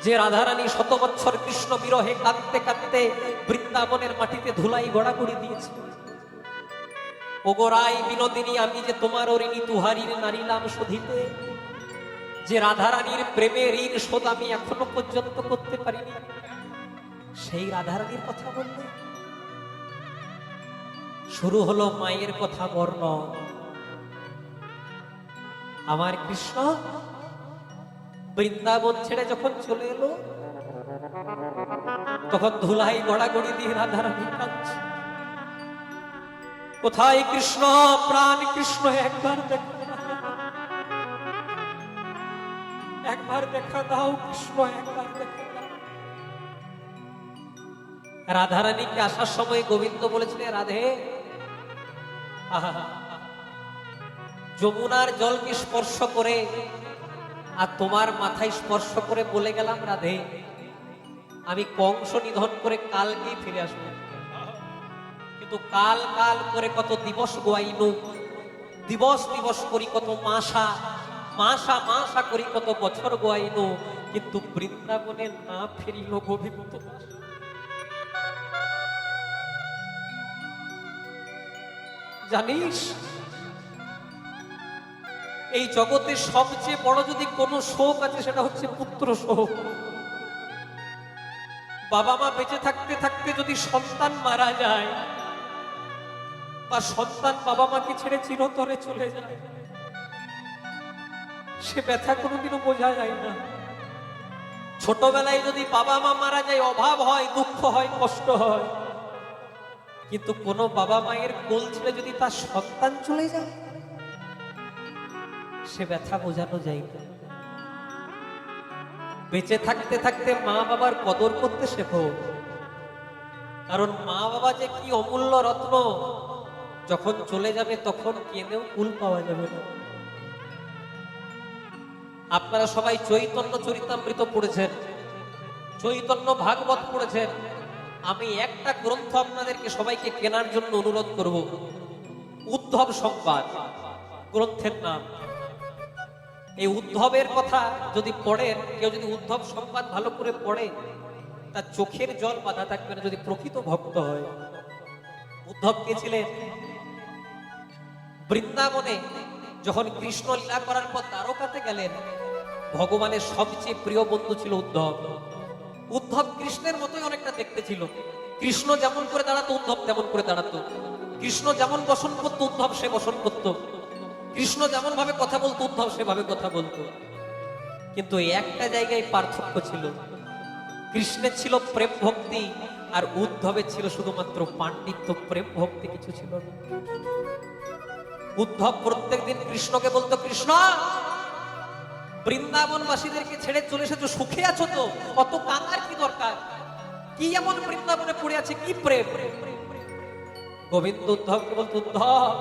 যে রাধারানী শত বৎসর কৃষ্ণ বিরহে কাঁদতে কাঁদতে বৃন্দাবনের মাটিতে ধুলাই গড়াগড়ি দিয়েছিল। ওগোরাই বিনোদিনী, আমি যে তোমার ঋণী, তুহারির নারিলাম শোধিতে। যে রাধারানীর প্রেমের ঋণ শোধ আমি এখনো পর্যন্ত করতে পারিনি, সেই রাধারানীর কথা বললে শুরু হলো মায়ের কথা বর্ণন। আমার কৃষ্ণ বৃন্দাবন ছেড়ে যখন চলে এলো, তখন ধুলাই গড়াগড়ি দিয়ে রাধারানী কাঁদছে। কোথায় কৃষ্ণ, প্রাণ কৃষ্ণ, একবার দেখা দাও, একবার দেখা দাও কৃষ্ণ, একবার দেখা দাও। রাধারানীকে আসার সময় গোবিন্দ বলেছিলেন, রাধে যমুনার জলকে স্পর্শ করে আর তোমার মাথায় স্পর্শ করে বলে গেলাম, রাধে আমি কংস নিধন করে কালকেই ফিরে আসবো। কিন্তু কাল কাল করে কত দিবস গোয়াইনু, দিবস দিবস করি কত মাসা, মাসা মাসা করি কত বছর গোয়াইনু, কিন্তু বৃন্দাবনে না ফিরিল গোবিন্দ। জানিস, এই জগতে সবচেয়ে বড় যদি কোনো শোক আছে সেটা হচ্ছে পুত্র শোক। বাবা মা বেঁচে থাকতে থাকতে যদি সন্তান মারা যায়, বা সন্তান বাবা মাকে ছেড়ে চিরতরে চলে যায়, সে ব্যথা কোনোদিনও বোঝা যায় না। ছোটবেলায় যদি বাবা মা মারা যায়, অভাব হয়, দুঃখ হয়, কষ্ট হয়, কিন্তু কোনো বাবা মায়ের কোল ছেড়ে যদি তার সন্তান চলে যায়, সে ব্যথা বোঝানো যায় না। বেঁচে থাকতে থাকতে মা বাবার কদর করতে শেখো, কারণ মা বাবা যে কি অমূল্য রত্ন, যখন চলে যাবে তখন কেঁদেও কুল পাওয়া যাবে না। আপনারা সবাই চৈতন্য চরিতামৃত পড়েছেন, চৈতন্য ভাগবত পড়েছেন। আমি একটা গ্রন্থ আপনাদেরকে সবাইকে কেনার জন্য অনুরোধ করব, উদ্ধব সংবাদ গ্রন্থের নাম। এই উদ্ধবের কথা যদি পড়েন, কেউ যদি উদ্ধব সংবাদ ভালো করে পড়ে, তার চোখের জল বাধা থাকবে না, যদি প্রকৃত ভক্ত হয়। উদ্ধব কে ছিলেন? বৃন্দাবনে যখন কৃষ্ণ লীলা করার পর দ্বারকাতে গেলেন, ভগবানের সবচেয়ে প্রিয় বন্ধু ছিল উদ্ধব। উদ্ধব কৃষ্ণের মতোই অনেকটা দেখতে ছিল। কৃষ্ণ যেমন করে দাঁড়াতো উদ্ধব তেমন করে দাঁড়াতো। কৃষ্ণ যেমন বসন করতো উদ্ধব সে বসন করতো। কৃষ্ণ যেমন ভাবে কথা বলতো উদ্ধব সেভাবে কথা বলতো। কিন্তু একটা জায়গায় পার্থক্য ছিল, কৃষ্ণের ছিল প্রেম ভক্তি আর উদ্ধবের ছিল শুধুমাত্র পাণ্ডিত্য, প্রেম ভক্তি কিছু ছিল না। উদ্ধব প্রত্যেকদিন কৃষ্ণকে বলতো, কৃষ্ণ বৃন্দাবনবাসীদেরকে ছেড়ে চলে এসেছো, সুখে আছো তো, অত কাঁদার কি দরকার, কি এমন বৃন্দাবনে পড়ে আছে, কি প্রেম? গোবিন্দ উদ্ধবকে বলতো, উদ্ধব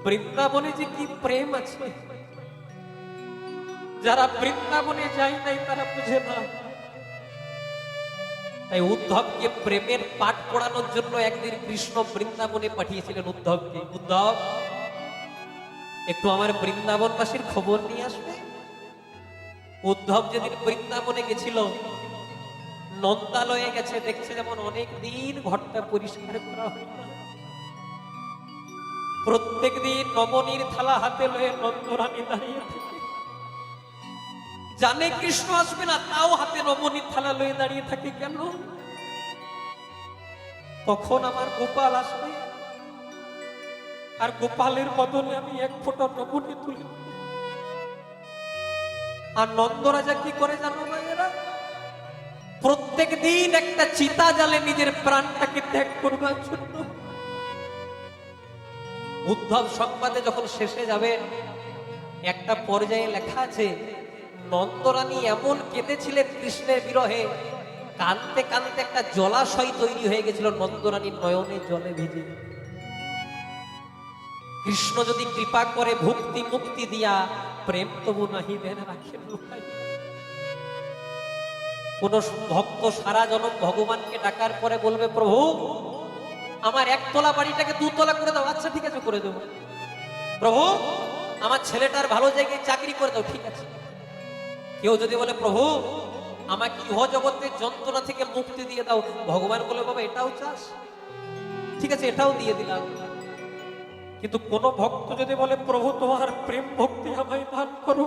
বৃন্দাবনে যে কি প্রেম আছে, যারা বৃন্দাবনে যায় নাই তারা বুঝে না। তাই উদ্ধবকে প্রেমের পাঠ পড়ানোর জন্য একদিন কৃষ্ণ বৃন্দাবনে পাঠিয়েছিলেন উদ্ধবকে, উদ্ধব একটু আমার বৃন্দাবনবাসীর খবর নিয়ে আসবে। উদ্ধব যেদিন বৃন্দাবনে গেছিল, নন্দালয়ে গেছে, দেখছে যেমন অনেক দিন ঘরটা পরিষ্কার করা হয় না। প্রত্যেক দিন নবনীর থালা হাতে লয়ে নন্দরানী দাঁড়িয়ে থাকে, জানে কৃষ্ণ আসবে না, তাও হাতে নবনীর থালা লয়ে দাঁড়িয়ে থাকে কেন? কখন আমার গোপাল আসবে, আর গোপালের বদলে আমি এক ফোঁটা নবনী তুলে। আর নন্দরাজা কি করে জানো মায়েরা? প্রত্যেক দিন একটা চিতা জ্বালে নিজের প্রাণটাকে ত্যাগ করবার জন্য। উদ্ধব সংবাদে যখন শেষে যাবেন, একটা পর্যায়ে লেখা আছে, নন্দরানী এমন কেঁদেছিলেন কৃষ্ণের বিরহে, কাঁদতে কাঁদতে একটা জলাশয় তৈরি হয়ে গেছিল নন্দরানীর নয়নে জলে ভিজে। কৃষ্ণ যদি কৃপা করে ভক্তি মুক্তি দিয়া, প্রেম তবু নাহি দেন রাখেন। কোন ভক্ত সারা জনম ভগবানকে ডাকার পরে বলবে, প্রভু আমার একতলা বাড়িটাকে দুতলা করে দাও, আচ্ছা ঠিক আছে করে দেবো। প্রভু আমার ছেলেটার ভালো জায়গায় চাকরি করে দাও, ঠিক আছে। কেউ যদি বলে প্রভু আমাকে ইহ জগতের যন্ত্রণা থেকে মুক্তি দিয়ে দাও, ভগবান বলে বাবা এটাও চাস, ঠিক আছে এটাও দিয়ে দিলাম। কিন্তু কোন ভক্ত যদি বলে প্রভু তোমার প্রেম ভক্তি আমায় দান করো,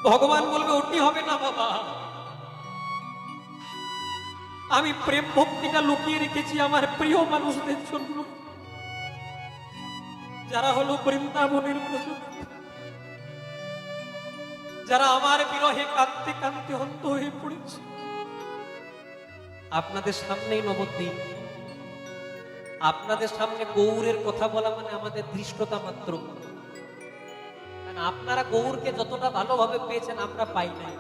ভগবান বলবে ওটি হবে না বাবা, আমি প্রেম ভক্তিটা লুকিয়ে রেখেছি আমার প্রিয় মানুষদের জন্য, যারা হলো বৃন্দাবনের প্রজা, যারা আমার বিরহে কাঁদতে কাঁদতে অন্ধ হয়ে পড়েছে। আপনাদের সামনেই নবদ্বীপ, আপনাদের সামনে গৌরের কথা বলা মানে আমাদের ধৃষ্টতা মাত্র। আপনারা গৌরকে যতটা ভালোভাবে পেয়েছেন আমরা পাই নাই।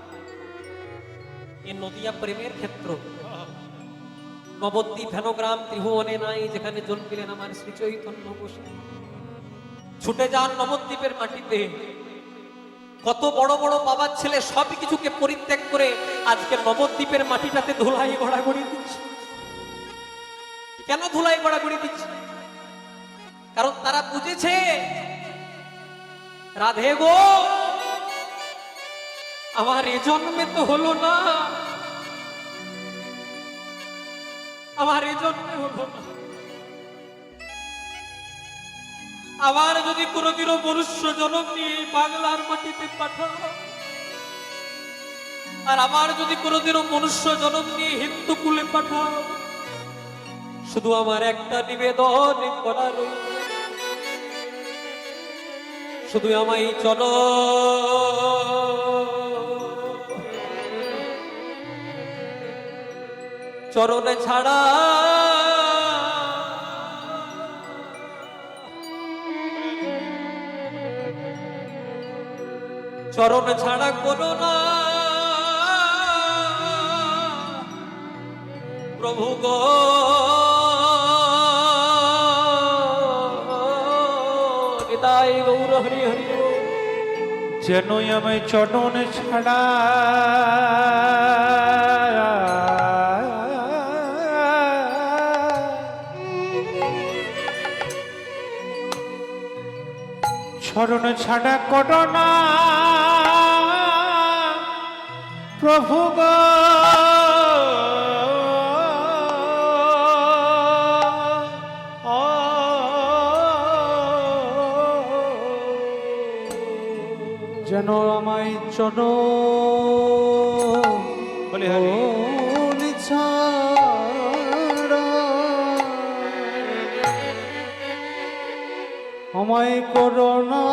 এই নদিয়া প্রেমের ক্ষেত্র, নবদ্বীপ হেনগ্রাম ত্রিভুবনে নাই, যেখানে জন্মিলেন আমার শ্রী চৈতন্য বসু। ছুটে যান নবদ্বীপের মাটিতে, কত বড় বড় বাবার ছেলে সব কিছুকে পরিত্যাগ করে আজকে নবদ্বীপের মাটিটাতে ধুলাই গড়াগড়ি দিচ্ছে। কেন ধুলাই গড়াগড়ি দিচ্ছে? কারণ তারা বুঝেছে রাধে গো আমার এ জন্মে তো হলো না, আমার এ জন্মে হলো না, আবার যদি কোনোদিনও মনুষ্য জন্ম নিয়ে বাংলার মাটিতে পাঠাও, আর আবার যদি কোনোদিনও মনুষ্য জন্ম নিয়ে হিন্দু কুলে পাঠাও, শুধু আমার একটা নিবেদন করার, শুধু আমায় চরণে ছাড়া চরণ ছাড়া করো না প্রভু গো, নিতাই গৌর হরি হরি। যেন আমায় চরণ ছাড়া চরণ ছাড়া করো না প্রভু গো, যেন আমায় চরণ বলে হরি ছাড়া আমায় করো না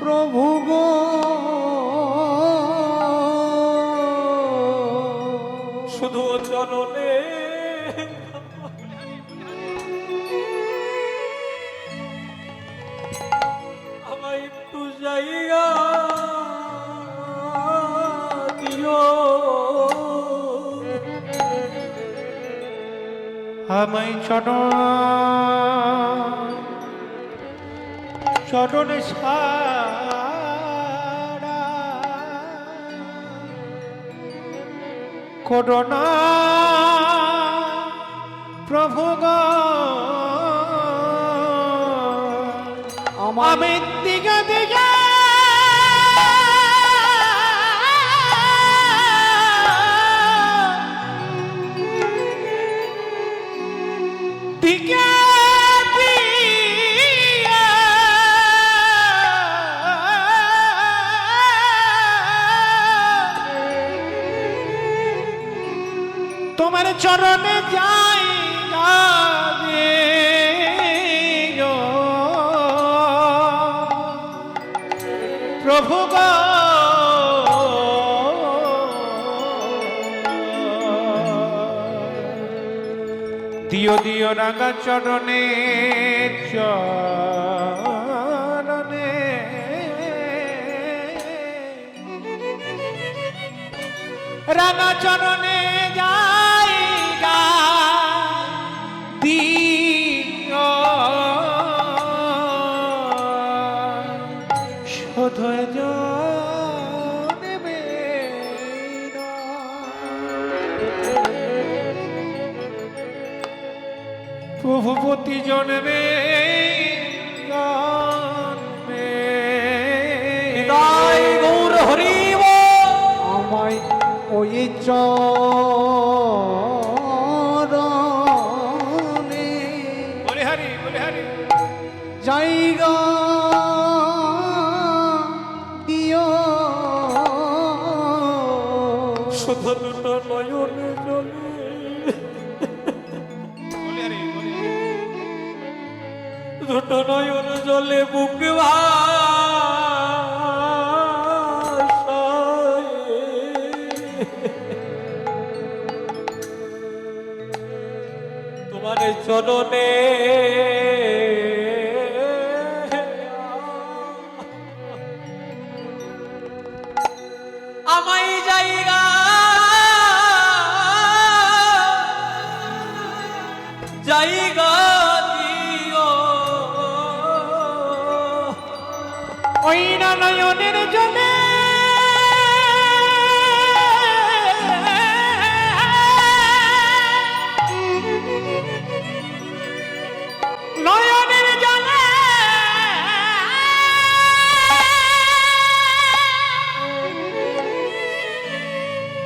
প্রভু গো, শুধু চরণে আমায় একটু জায়গা দিও, আমায় চরণে ছাড়া করো না প্রভু গো, আমি দিকে দিকে দিকে তোমার চরণে যাই প্রভু গো, দিও দিও রাঙা চরণে চরণে রাঙা চরণে যাই দিও শোধয় নেবে প্রভুপতি জন্মে জন্মে হৃদয় গৌর হরিব আমায় ওই চরণে বলে হারি জায়গা দিও শুধু দুটো নয়নে জলে দুটো নয়ন জলে বুক ভাসায়। তোমার চরণে আমায় জায়গা জায়গা দিও ওই না নয়নের জলে নয়নের জলে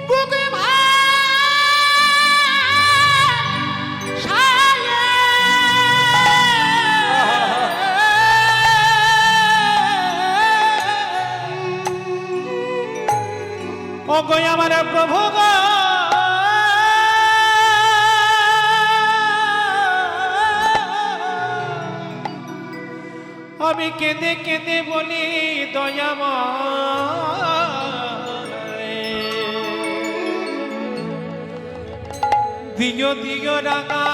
বুকে ও গো আমার প্রভু গো আমি কেঁদে কেঁদে বলি দয়াময় দিও দিও রাঙা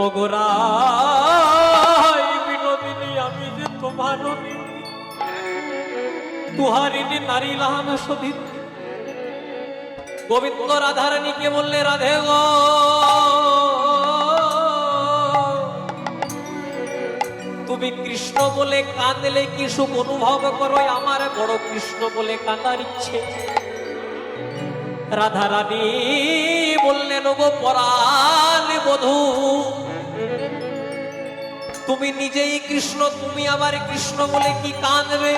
ওগোরাই বিনোদিনী আমি যে তোমার তুহারিনী নারী লাহান সধিত গোবিন্দ রাধারানীকে বললে রাধে গো তুমি কৃষ্ণ বলে কাঁদলে কি সুখ অনুভব করো আমার বড় কৃষ্ণ বলে কাঁদার ইচ্ছে। রাধারানী বললেন গো পরাণ বধূ তুমি নিজেই কৃষ্ণ তুমি আবার কৃষ্ণ বলে কি কাঁদবে।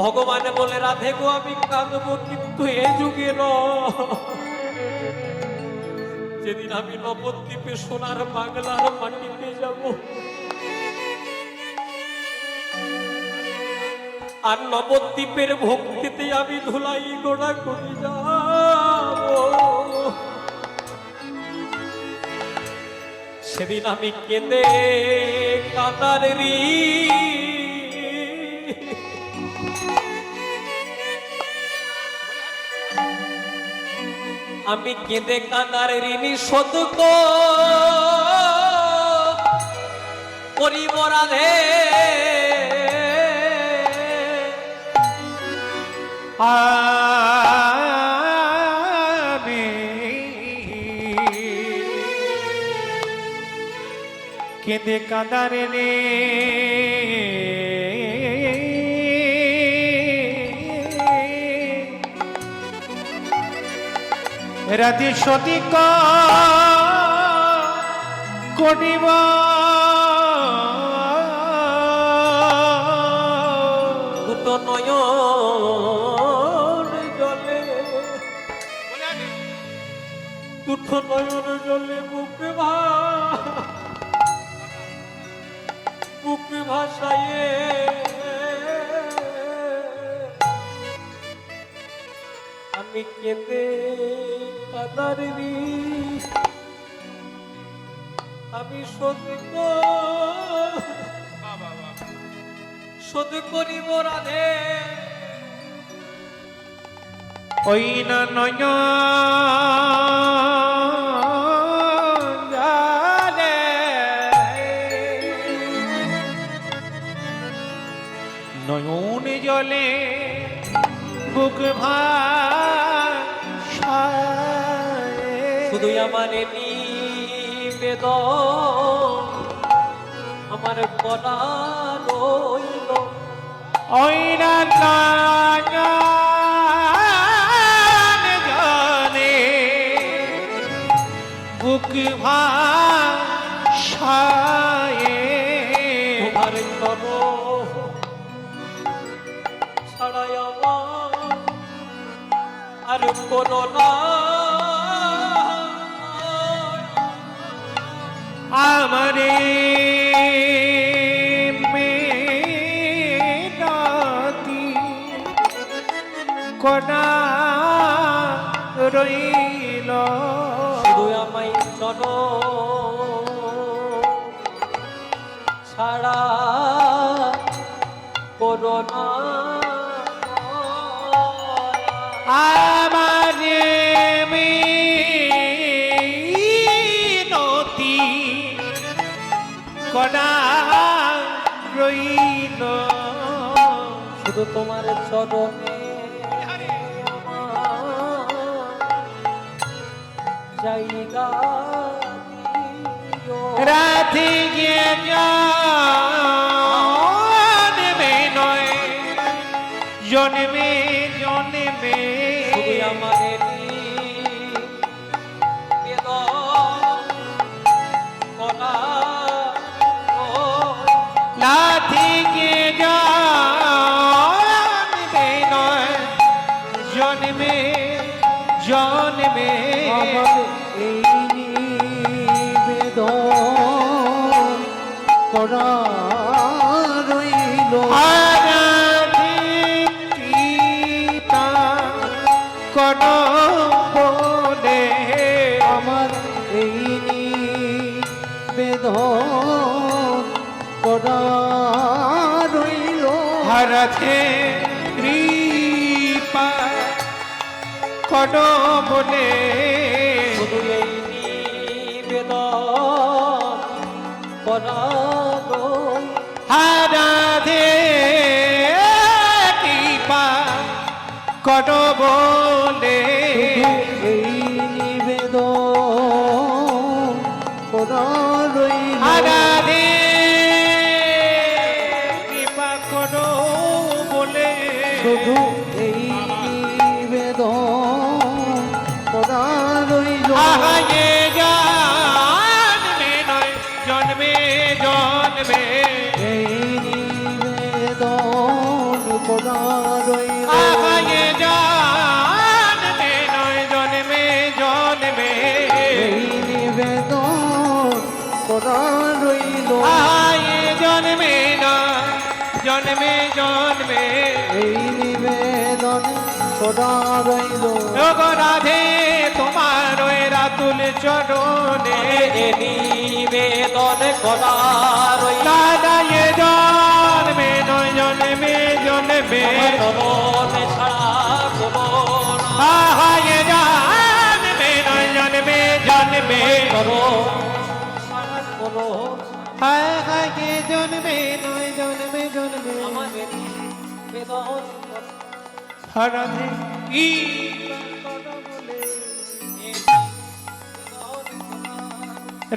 ভগবান বলে রাধে গো আমি কাঁদবো কিন্তু এ যুগে যেদিন আমি নবদ্বীপে সোনার বাংলার মাটিতে যাব আর নবদ্বীপের ভক্তিতে আমি ধুলাই গোড়া করে যাব সেদিন আমি কেঁদে কাঁদার আমি কেঁদে কাঁদার ঋণী শোধ করিব রাধে আমি কেঁদে কাঁদারে রে রাধে সতী করিব দুটো নয়ন জলে দুটো নয়ন জলে বুকে ভাসায়ে আমি কেঁদে কাদার আমি শোধ করিব রাধে ওই না নয়ন জলে নয়ন জলে বুক ভাসায় শুধু আমার নিবেদন আমার করা রইল ওই না জানে বুক ভাষায়ে তোমার করো ছাড়াই আমার আর করো না আমারে মেনাতি কনা রইল শুধু আমায় চলো ছাড়া করো না আমারে মেনতি কনা রইল শুধু তোমার চরণে জায়গা দিও। রাধে গিয়ে জন্মে নয় জন্মে জন্মে শুধু আমাদের করা লাথি গিয়ে জন্মে নয় জন্মে জন্মে আমার এই নিবেদন করা রইল কন বলে আমার এই নিবেদন করা রইল হরথে কৃপা কন বলে শুধু এই নিবেদন করা রইল হরথে কৃপা কন বলে এই নিবেদন করা রইল হরথে কৃপা কন বলে শুধু এই নিবেদন করা রইল আহায়ে জন্মে নয় জন্মে জন্মে এই নিবেদন করা রইল আহায়ে জন্মে নয় জন্মে জন্মে এই নিবেদন করা রইল আহায়ে জন্মে নয় জন্মে জন্মে এই নিবেদন করা রইল ওগো রাধে তোমার ওই রাতুল চরণে নিবেদন করা রইল দাদায়ে জন্মে নয় জন্মে জন্মে মরণে ছাড়া কোনো না আহায়ে জন্মে নয় জন্মে জন্মে করো ছাড়া কোনো আহায়ে জন্মে নয় জন্মে জন্মে আমাদের নিবেদন রাধে ই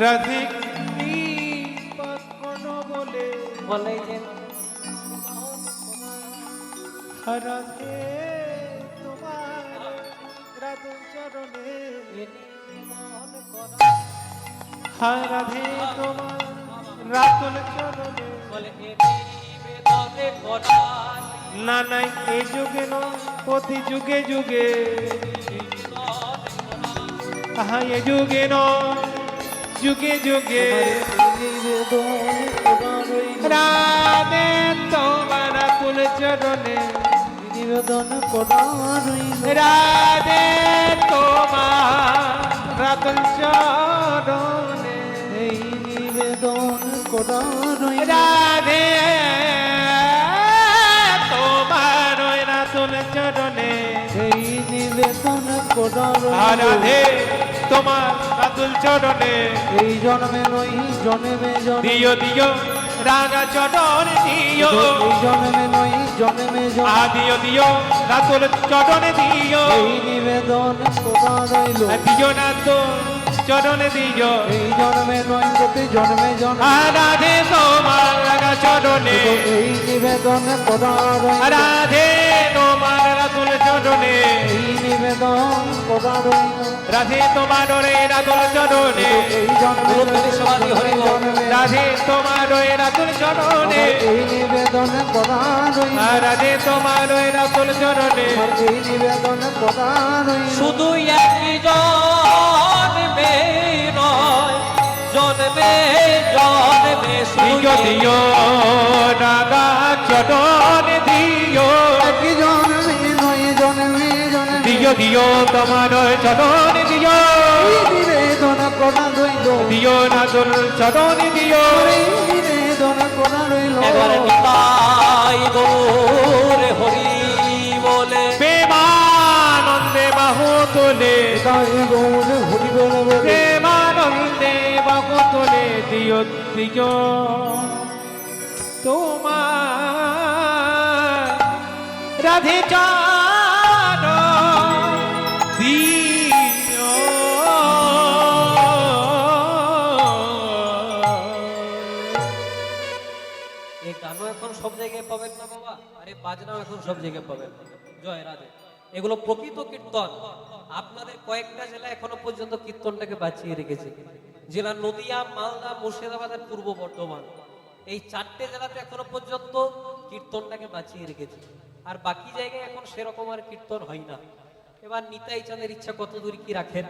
রাধে কৃপা কোন বলে বলে যে রাধে তোমার রাতুল চরণে নিবেদন করা রাধে তোমার রাতুল চরণে বলে নিবেদনে করা না নাই এই যুগে নয় প্রতি যুগে যুগে আহা এ যুগে নয় যুগে যুগে নিবেদন করা রইল রাধে তোমার রাতুল চরণে নিবেদন করা রইল রাধে তোমার রাতুল চরণে এই নিবেদন করা রইল রাধে তোমার ওই রাতুল চরণে এই নিবেদন করা রইল রাধে তোমার রাতুল চরণে এই জন্মে নই জন্মে জন্মে দিও দিও রাগা চরণ দিও এই জন্মে নই জন্মে জন্মে দিও দিও রাতুল চরণে দিও এই নিবেদন করা রইল দিও না তো চরণে দিও এই জন্মে নয় প্রতি জন্মে জন্মে রাধে তোমার রাগা চরণে এই নিবেদন করার রাধে তোমার রাতুল চরণে এই নিবেদন করার রাধে তোমার রে রাতুল চরণে এই জন্মে জন্মে রাধে তোমার রে রাতুল চরণে এই নিবেদন করার রাধে তোমার রে রাতুল চরণে এই নিবেদন করার শুধু একই জন্মে নয় জন্মে জন্মে দিও দিও রাগা চরণে দিও একই জন্মে নয় জন্মে জন্মে দিও দিও তোমার চরণে দিও এই নিবেদন করা রইল দিও রাতুল চরণে দিও এই নিবেদন করা রইল একবার নিতাই গৌর হরি বলে প্রেমানন্দে বাহু তোলে তাই গৌর হরি বলে বলে প্রেমানন্দে বাহু তোলে দিও দিও তোমার রাধে চার দিও এই গানও এখন সব জায়গায় পাবেন না বাবা, আরে বাজনাও এখন সব জায়গায় পাবেন না। জয় রাধে। এগুলো প্রকৃত কীর্তন। আপনাদের কয়েকটা জেলা এখনো পর্যন্ত কীর্তনটাকে বাঁচিয়ে রেখেছে। জেলা নদিয়া, মালদা, মুর্শিদাবাদ আর পূর্ব বর্ধমান, এই 4টে জেলাতে এখনো পর্যন্ত কীর্তনটাকে বাঁচিয়ে রেখেছে। আর বাকি জায়গায় এখন সেরকম আর কীর্তন হয় না। এবার নিতাই চাঁদের ইচ্ছা কত দূর কি রাখেন।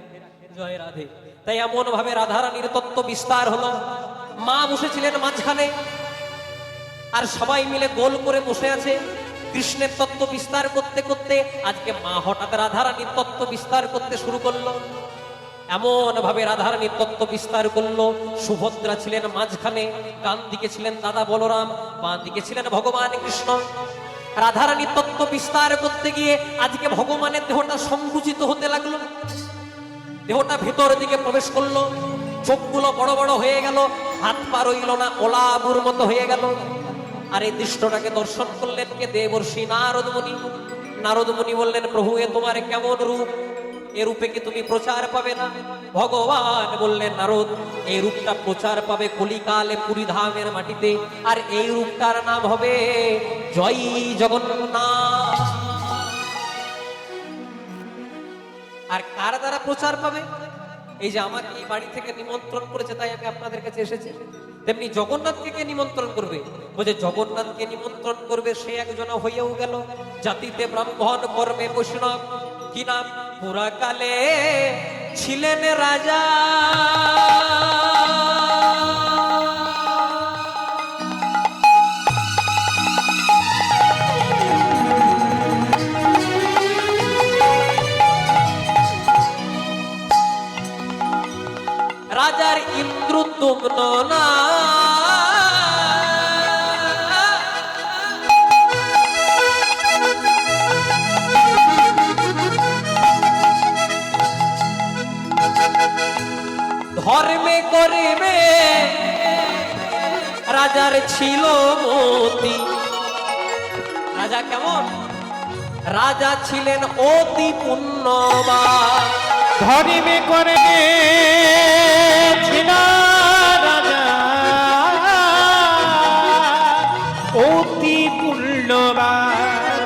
জয় রাধে। তাই এমন ভাবে রাধারানীর তত্ত্ব বিস্তার হলো। মা বসেছিলেন মাঝখানে, আর সবাই মিলে গোল করে বসে আছে কৃষ্ণের তত্ত্ব বিস্তার করতে করতে। আজকে মা হঠাৎ রাধারানীর তত্ত্ব বিস্তার করতে শুরু করলো। এমন ভাবে রাধারানীর তত্ত্ব বিস্তার করলো। সুভদ্রা ছিলেন মাঝখানে, ডান দিকে ছিলেন দাদা বলরাম, বাঁ দিকে ছিলেন ভগবান কৃষ্ণ। রাধারানীর তত্ত্ব বিস্তার করতে গিয়ে আজকে ভগবানের দেহটা সংকুচিত হতে লাগলো, দেহটা ভেতর দিকে প্রবেশ করলো, চোখগুলো বড় বড় হয়ে গেল, হাত পা রইল না, ওলা আবুর মতো হয়ে গেল। আর এই দৃশ্যটাকে দর্শন করলেন কে? দেবর্ষি নারদ মুনি। নারদ মুনি বললেন, প্রভু এ তোমার কেমন রূপ? এ রূপে কি তুমি প্রচার পাবে না? ভগবান বললেন, নারদ এই রূপটা প্রচার পাবে কলিকালে পুরী ধামের মাটিতে, আর এই রূপটার নাম হবে জয় জগন্নাথ। আর কার দ্বারা প্রচার পাবে? এই যে আমাকে এই বাড়ি থেকে নিমন্ত্রণ করেছে, তাই আমি আপনাদের কাছে এসেছি। তেমনি জগন্নাথকে কে নিমন্ত্রণ করবে? বলছে জগন্নাথকে নিমন্ত্রণ করবে সে একজন হইয়াও গেল, জাতিতে ব্রাহ্মণ, কর্মে বৈষ্ণব। কি নাম? পুরাকালে ছিলেন রাজা। রাজার ইন্দ্রদ্যুম্ন না, ধর্মে করিবে রাজার ছিল মতি। রাজা কেমন? রাজা ছিলেন অতি পুণ্যবান। ধরিবে করে ছিল রাজা অতি পুণ্যবান।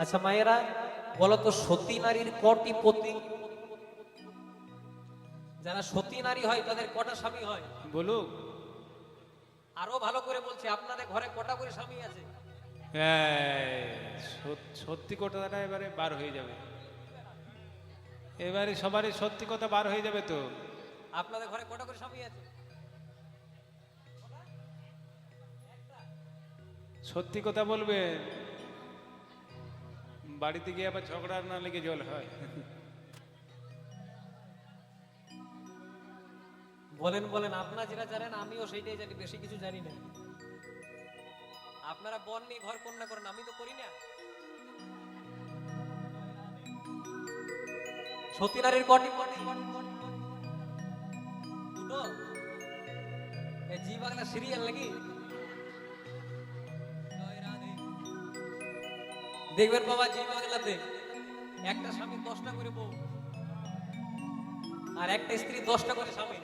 আচ্ছা মায়েরা বলতো, সতী নারীর কটি পতি? যারা সতী নারী হয় তাদের কটা স্বামী হয়? বলুক। আরো ভালো করে বলছি, আপনাদের ঘরে কটা করে স্বামী আছে? সত্যি কথাটা এবারে বার হয়ে যাবে, এবারে সবারই সত্যি কথা বার হয়ে যাবে। তো আপনাদের ঘরে কটা করে স্বামী আছে? সত্যি কথা বলবে, বাড়িতে গিয়ে আবার ঝগড়া না লেগে জল হয়। বলেন বলেন, আপনারা যেটা জানেন আমিও সেইটাই জানি, বেশি কিছু জানি না। আপনারা বন নিয়ে ঘর কন্যা করেন, আমি তো করি না। সতী নারীর কটি পতি? দুটো? এই জি বাংলা সিরিয়াল নাকি? দেখবেন বাবা, জি বাংলাতে একটা স্বামী 10টা করে বউ। আর একটা স্ত্রী 10টা করে স্বামী।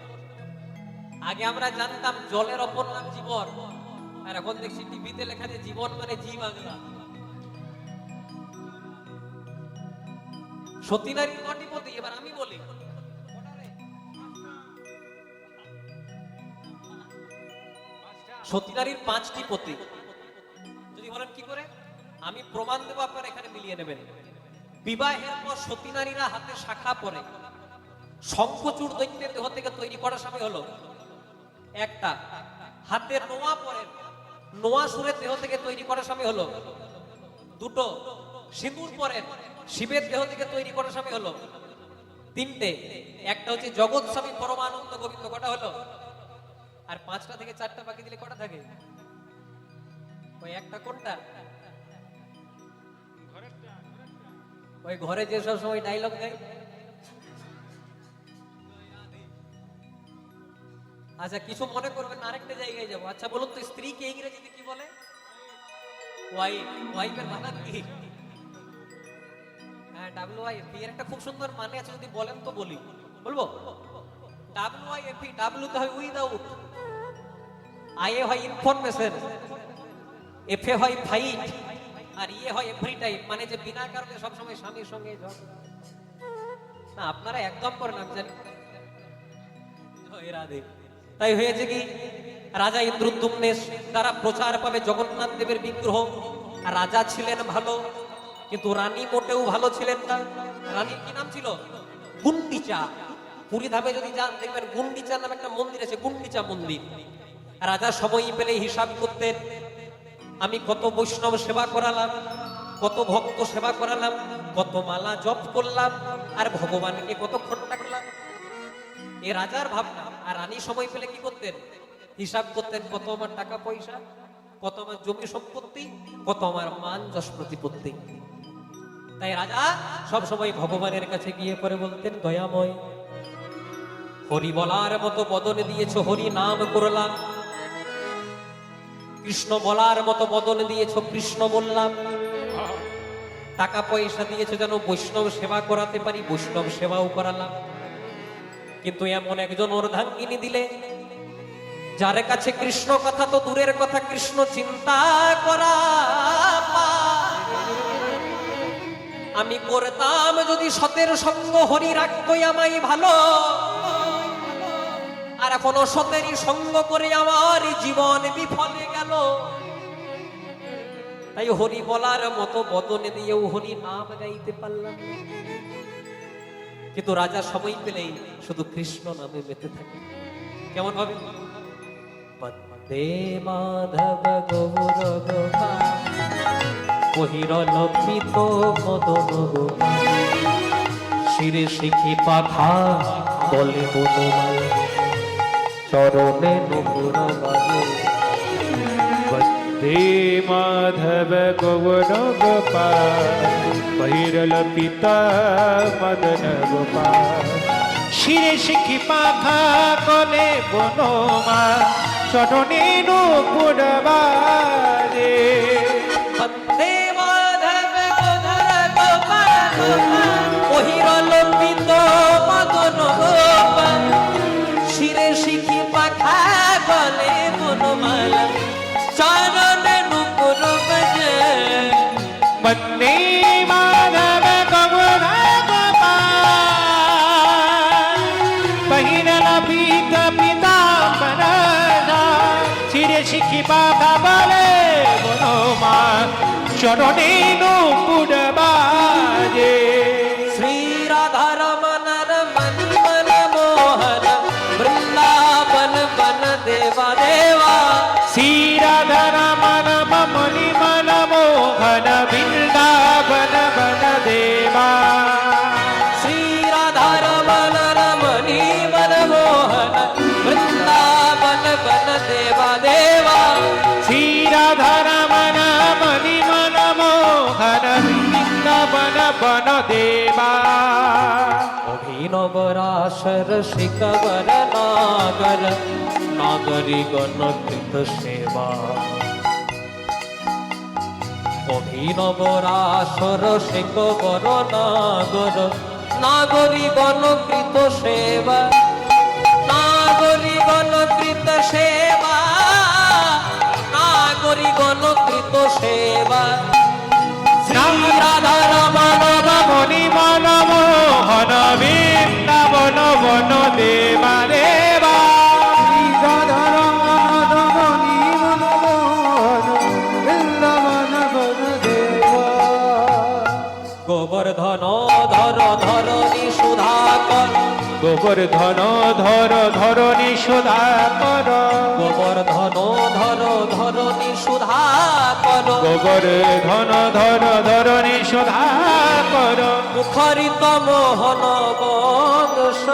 আগে আমরা জানতাম জলের অপর নাম জীবন, আর এখন দেখছি টিভিতে লেখা যে জীবন মানে জি বাংলা। সতী নারীর 9টি পতি, এবার আমি বলি সতী নারীর 5টি পতি। যদি বলেন কি করে, আমি প্রমাণ দেব, আপনারা এখানে মিলিয়ে নেবেন। বিবাহের পর সতী নারীরা হাতে শাখা পরে, শঙ্খচূড় দৈত্যের দেহ থেকে তৈরি করা স্বামী হলো একটা। হাতে নোয়া পরে, নোয়া সুরের দেহ থেকে তৈরি করা স্বামী হলো দুটো। সিঁদুর পরেন, শিবের দেহ থেকে তৈরি করা স্বামী হলো 3টে। একটা হচ্ছে জগৎ স্বামী পরমানন্দ গোবিন্দ, কটা হলো? আর 5টা থেকে 4টা বাকি দিলে কটা থাকে? ওই একটা কোনটা? ওই ঘরে যে সব সময় ডায়লগ দেয়। আচ্ছা কিছু মনে করবেন না, আরেকটা জায়গায় যাবো। আচ্ছা বলুন তো, স্ত্রীকে ইংরেজিতে কি বলে? ওয়াইফ। ওয়াইফের বানান কি? হ্যাঁ, WIF। এর একটা খুব সুন্দর মানে আছে, যদি বলেন তো বলি। বলবো? WIF, ডাব্লিউ তে হয় উইদাউট, আই এ হয় ইনফরমেশন, এফ এ হয় ফাইট, আর ইয়ে হয় এভরি টাইম, মানে যে বিনা কারণে সব সময় স্বামীর সঙ্গে ঝগড়া। না আপনারা একদম করেন, আমি জানি। জয় রাধে। তাই হয়েছে কি, রাজা ইন্দ্রদ্যুম্নের দ্বারা প্রচার পাবে জগন্নাথ দেবের বিগ্রহ। রাজা ছিলেন ভালো, কিন্তু রানী মোটেও ভালো ছিলেন না। রানীর কি নাম ছিল? গুন্ডিচা। পুরী ধামে যদি যান দেখবেন গুন্ডিচা নামে একটা মন্দির আছে, গুন্ডিচা মন্দির। রাজা সময় পেলে হিসাব করতেন, আমি কত বৈষ্ণব সেবা করালাম, কত ভক্ত সেবা করালাম, কত মালা জপ করলাম, আর ভগবানকে কতক্ষণ ডাকলাম। এ রাজার ভাবনা। আর রানী সময় পেলে কি করতেন? হিসাব করতেন, কত আমার টাকা পয়সা, কত আমার জমি সম্পত্তি, কত আমার মান যশ প্রতিপত্তি। তাই রাজা সব সময় ভগবানের কাছে গিয়ে পরে বলতেন, দয়াময়, হরি বলার মতো বদন দিয়েছ, হরি নাম করলাম। কৃষ্ণ বলার মতো বদন দিয়েছ, কৃষ্ণ বললাম। টাকা পয়সা দিয়েছে যেন বৈষ্ণব সেবা করাতে পারি, বৈষ্ণব সেবাও করালাম। কিন্তু এমন একজন অর্ধাঙ্গিনী দিলে, যার কাছে কৃষ্ণ কথা তো দূরের কথা, কৃষ্ণ চিন্তা করা আমি করতাম যদি সতের সঙ্গ, হরি রাখতই আমায় ভালো। আর এখনো সতেরই সঙ্গ করে আমার জীবন বিফলে গেল। তাই হরি বলার মতো বদনে দিয়েও হরি নাম গাইতে পারলাম না। কিন্তু রাজা সময় পেলেই শুধু কৃষ্ণ নামে মেতে থাকে। কেমন ভাবে? বন্দে মাধব গৌর গোপাল, বহিরল পিত মদন গোপাল, শিরে শিখি পাখা বলে বনমাল, চরণে নুপুর বাজে। वन्दे माधव गौर गोपाल, बहिरल पिता मदन गोपाल, শিরে শিখি পাখা কলে বনমা, চরণে নূপুর বাজে। বন্দে মাধব গৌর গোপাল, বহিরল পিত মদন গোপাল, শিরে শিখি পাখা গলে বনমালা, চরণে নূপুর বাজে। वन्दे माधव गौर गोपाल, बहिरल पिता पीताम्बर, শিরে শিখি পাখা বলে বনমা, চরণে নূপুর বাজে। শ্রী রাধা রমন রমন মন মোহন, বৃন্দাবন বন দেবা দেবা। শ্রী রাধা রমন মনি মন মোহন, বৃন্দাবন বন দেবা। শ্রী রাধা রমন রমণী মন মোহন, বৃন্দাবন বন দেবা দেবা। শ্রী রাধা রমন মনি মন মোহন, বৃন্দাবন বন দেবা। অভিনব রাসর শিকবর নাগর, নাগরী গণকৃত সেবা। অভিনব রাসর শিকবর নাগর, নাগরিকগণ কৃত সেবা, নাগরিকগণ কৃত সেবা, নাগরিকগণ কৃত সেবা। শ্রী রাধার মানব মণি মন মোহন বৃন্দাবন বন দেবা দেবা। রাধার মাধবনী মনমোহন বৃন্দাবন বন দেবা। গোবর্ধন ধর ধরণী সুধাকর, গোবর্ধন ধর ধরণী সুধাকর, গোবর্ধন ধর ধরণী সুধাকর, গোবর্ধন ধর ধরণী সুধাকর। মুখরিত মোহন বংশ,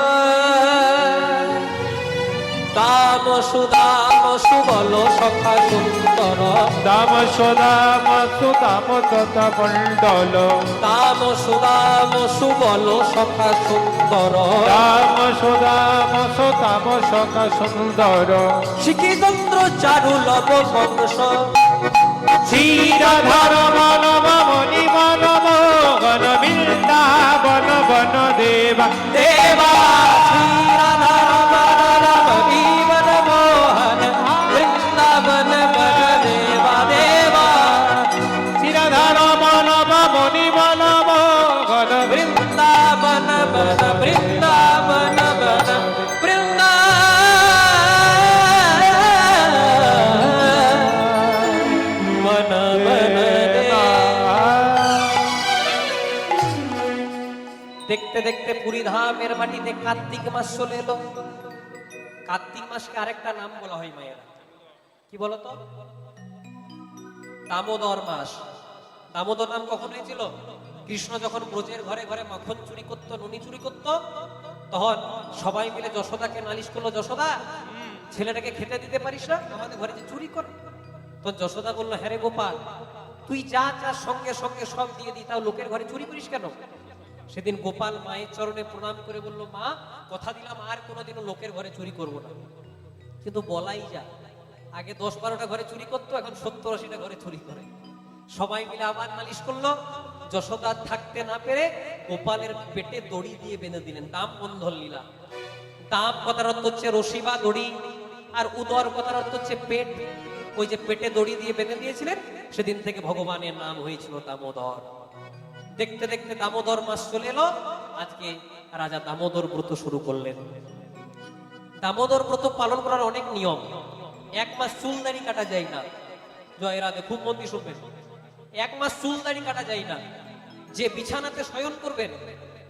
দাম সুদাম সুবল সখা সুন্দর, দাম সুদাম সুদাম তথা মণ্ডল, দাম সুদাম সুবল সখা সুন্দর। দাম সুদাম সুদাম সখা সুন্দর। শিখিতন্ত্র চারু লব বংশ, শ্রীরাধার মানব মণি মন মোহন বৃন্দাবন বন দেবা দেবা। শ্রীরাধার মানব জীবন মোহন বৃন্দাবন বন দেবা দেবা। শ্রীরাধার মানব মণি মন মোহন বৃন্দাবন বন বৃন্দাবন বন বৃন্দাবন বন দেবা। দেখতে দেখতে পুরী ধামের মাটিতে কার্তিক মাস চলে এলো। কার্তিক মাসকে আরেকটা নাম বলা হয় মায়েরা, কি বলতো? দামোদর মাস। দামোদর নাম কখন হয়েছিল? কৃষ্ণ যখন ব্রজের ঘরে ঘরে মাখন চুরি করতো, নুনি চুরি করতো, তখন সবাই মিলে যশোদাকে নালিশ করলো, যশোদা ছেলেটাকে খেতে দিতে পারিস না, আমাদের ঘরে যে চুরি করে। তো যশোদা বললো, হ্যাঁ রে গোপাল, তুই যা চাস সঙ্গে সঙ্গে সব দিয়ে দিই, তাও লোকের ঘরে চুরি করিস কেন? সেদিন গোপাল মায়ের চরণে প্রণাম করে বলল, মা কথা দিলাম আর কোনোদিনও লোকের ঘরে চুরি করব না। কিন্তু বলাই যা, আগে 10-12টা ঘরে চুরি করতো, এখন 70-80টা ঘরে চুরি করে। সবাই মিলে আবার নালিশ করলো। যশোদা থাকতে না পেরে গোপালের পেটে দড়ি দিয়ে বেঁধে দিলেন। দাম বন্ধন লীলা। দাম কথার অর্থ হচ্ছে রশি বা দড়ি, আর উদর কথার অর্থ হচ্ছে পেট। ওই যে পেটে দড়ি দিয়ে বেঁধে দিয়েছিলেন, সেদিন থেকে ভগবানের নাম হয়েছিল দামোদর। দেখতে দেখতে দামোদর মাস চলে এলো। আজকে রাজা দামোদর ব্রত শুরু করলেন। দামোদর ব্রত পালন করার অনেক নিয়ম। 1 মাস চুল দাড়ি কাটা যায় না। জয় রাধে, খুব মন দিয়ে শুনবেন। 1 মাস চুল দাড়ি কাটা যায় না। যে বিছানাতে শয়ন করবেন,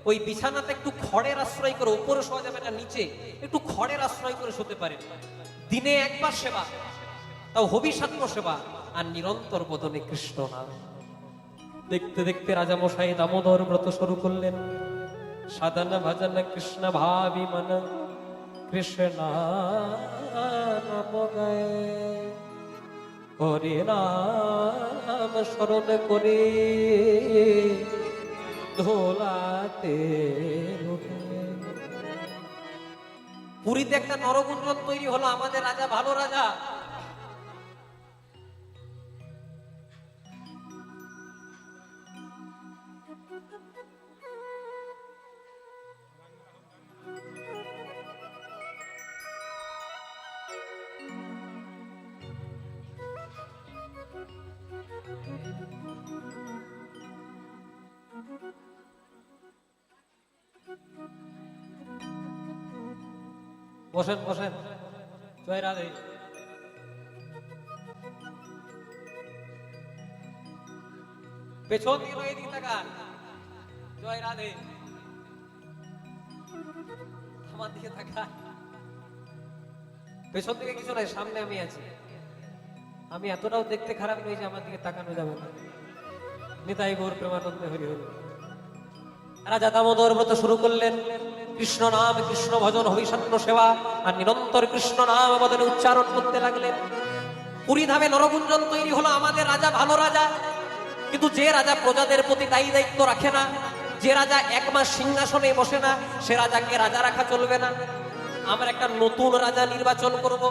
ওই বিছানাতে একটু খড়ের আশ্রয় করে, উপরে শোয়া যাবে না, নিচে একটু খড়ের আশ্রয় করে শুতে পারেন। দিনে 1 বার সেবা, তাও হবিষাত্ম সেবা, আর নিরন্তর বদনে কৃষ্ণ নাম। দেখতে দেখতে রাজা মশাই দামোদর ব্রত শুরু করলেন। সাধন ভজন কৃষ্ণ ভাবি মন, কৃষ্ণ নাম গায়ে, হরে নাম স্মরণ করে ধোলাতে উঠে। পুরীতে একটা নরগুঞ্জন তৈরি হলো, আমাদের রাজা ভালো রাজা। বসেন বসেন, জয় রাধে। পেছন দিকে নয়, এদিকে তাকান। জয় রাধে, আমার দিকে তাকান। পেছন দিকে কিছু নাই, সামনে আমি আছি। আমি এতটাও দেখতে খারাপ নই যে আমার দিকে তাকানো যাবে না। নিতাই গৌর প্রেমানন্দে হরি হরি। রাজা দামোদর ব্রত শুরু করলেন। কৃষ্ণ নাম, কৃষ্ণ ভজন, হবিষান্ন সেবা, আর নিরন্তর কৃষ্ণ নাম বদনে উচ্চারণ করতে লাগলেন। পুরী ধামে নরগুঞ্জন তৈরি হলো। আমাদের রাজা ভালো রাজা, কিন্তু যে রাজা প্রজাদের প্রতি দায়ী দায়িত্ব রাখে না, যে রাজা 1 মাস সিংহাসনে বসে না, সে রাজাকে রাজা রাখা চলবে না। আমরা একটা নতুন রাজা নির্বাচন করব।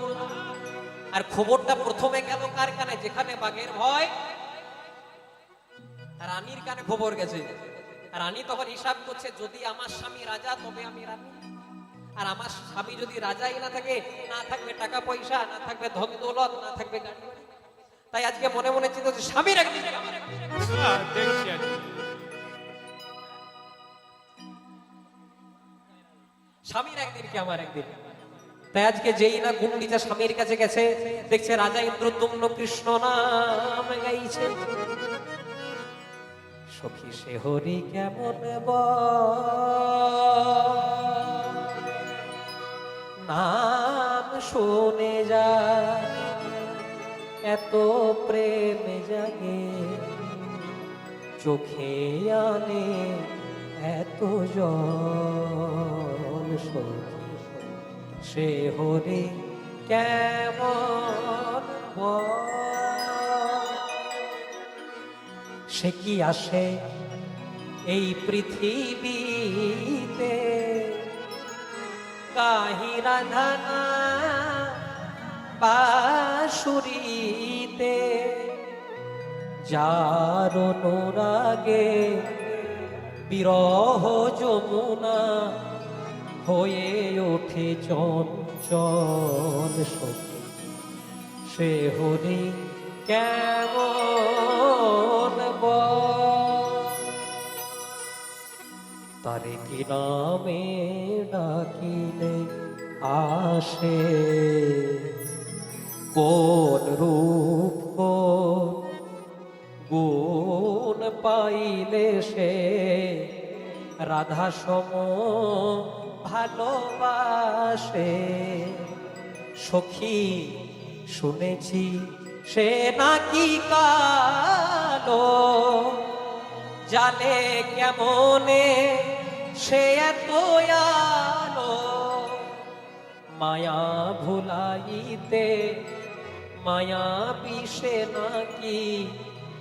আর খবরটা প্রথমে গেল কার কানে? যেখানে বাঘের ভয়, রানীর কানে খবর গেছে। রানী তখন হিসাব করছে, যদি আমার স্বামী রাজা তবে আমি রানী, আর আমার স্বামী যদি রাজাই না থাকে, না থাকবে টাকা পয়সা, না থাকবে ধন দৌলত, না থাকবে গাড়ি বাড়ি। তাই আজকে মনে মনে চিন্তা হচ্ছে স্বামীর একদিন দেখছি আজকে। স্বামীর একদিন কি আমার একদিন। তাই আজকে যেই না গুন্ডিচা স্বামীর কাছে গেছে, দেখছে রাজা ইন্দ্রদ্যুম্ন কৃষ্ণ নাম গাইছে। সখী সে হরি কেমন নাম শুনে যা, এত প্রেম জাগে চোখে আনে এত জল। সখী সে হরি কেমন সে কি আসে এই পৃথিবীতে, কাহি রাধানা বাঁশুরিতে, যার অনুরাগে বিরহ যমুনা হয়ে ওঠে চঞ্চল। সখী সে হরি কেমন তারে কি নামে ডাকিলে আসে, কোন রূপ কোন গুণ পাইলে সে রাধা সম ভালোবাসে। সখী শুনেছি সে নাকি কালো, জানে কেমনে সে এত আলো। মায়া ভুলাইতে মায়া বিষে নাকি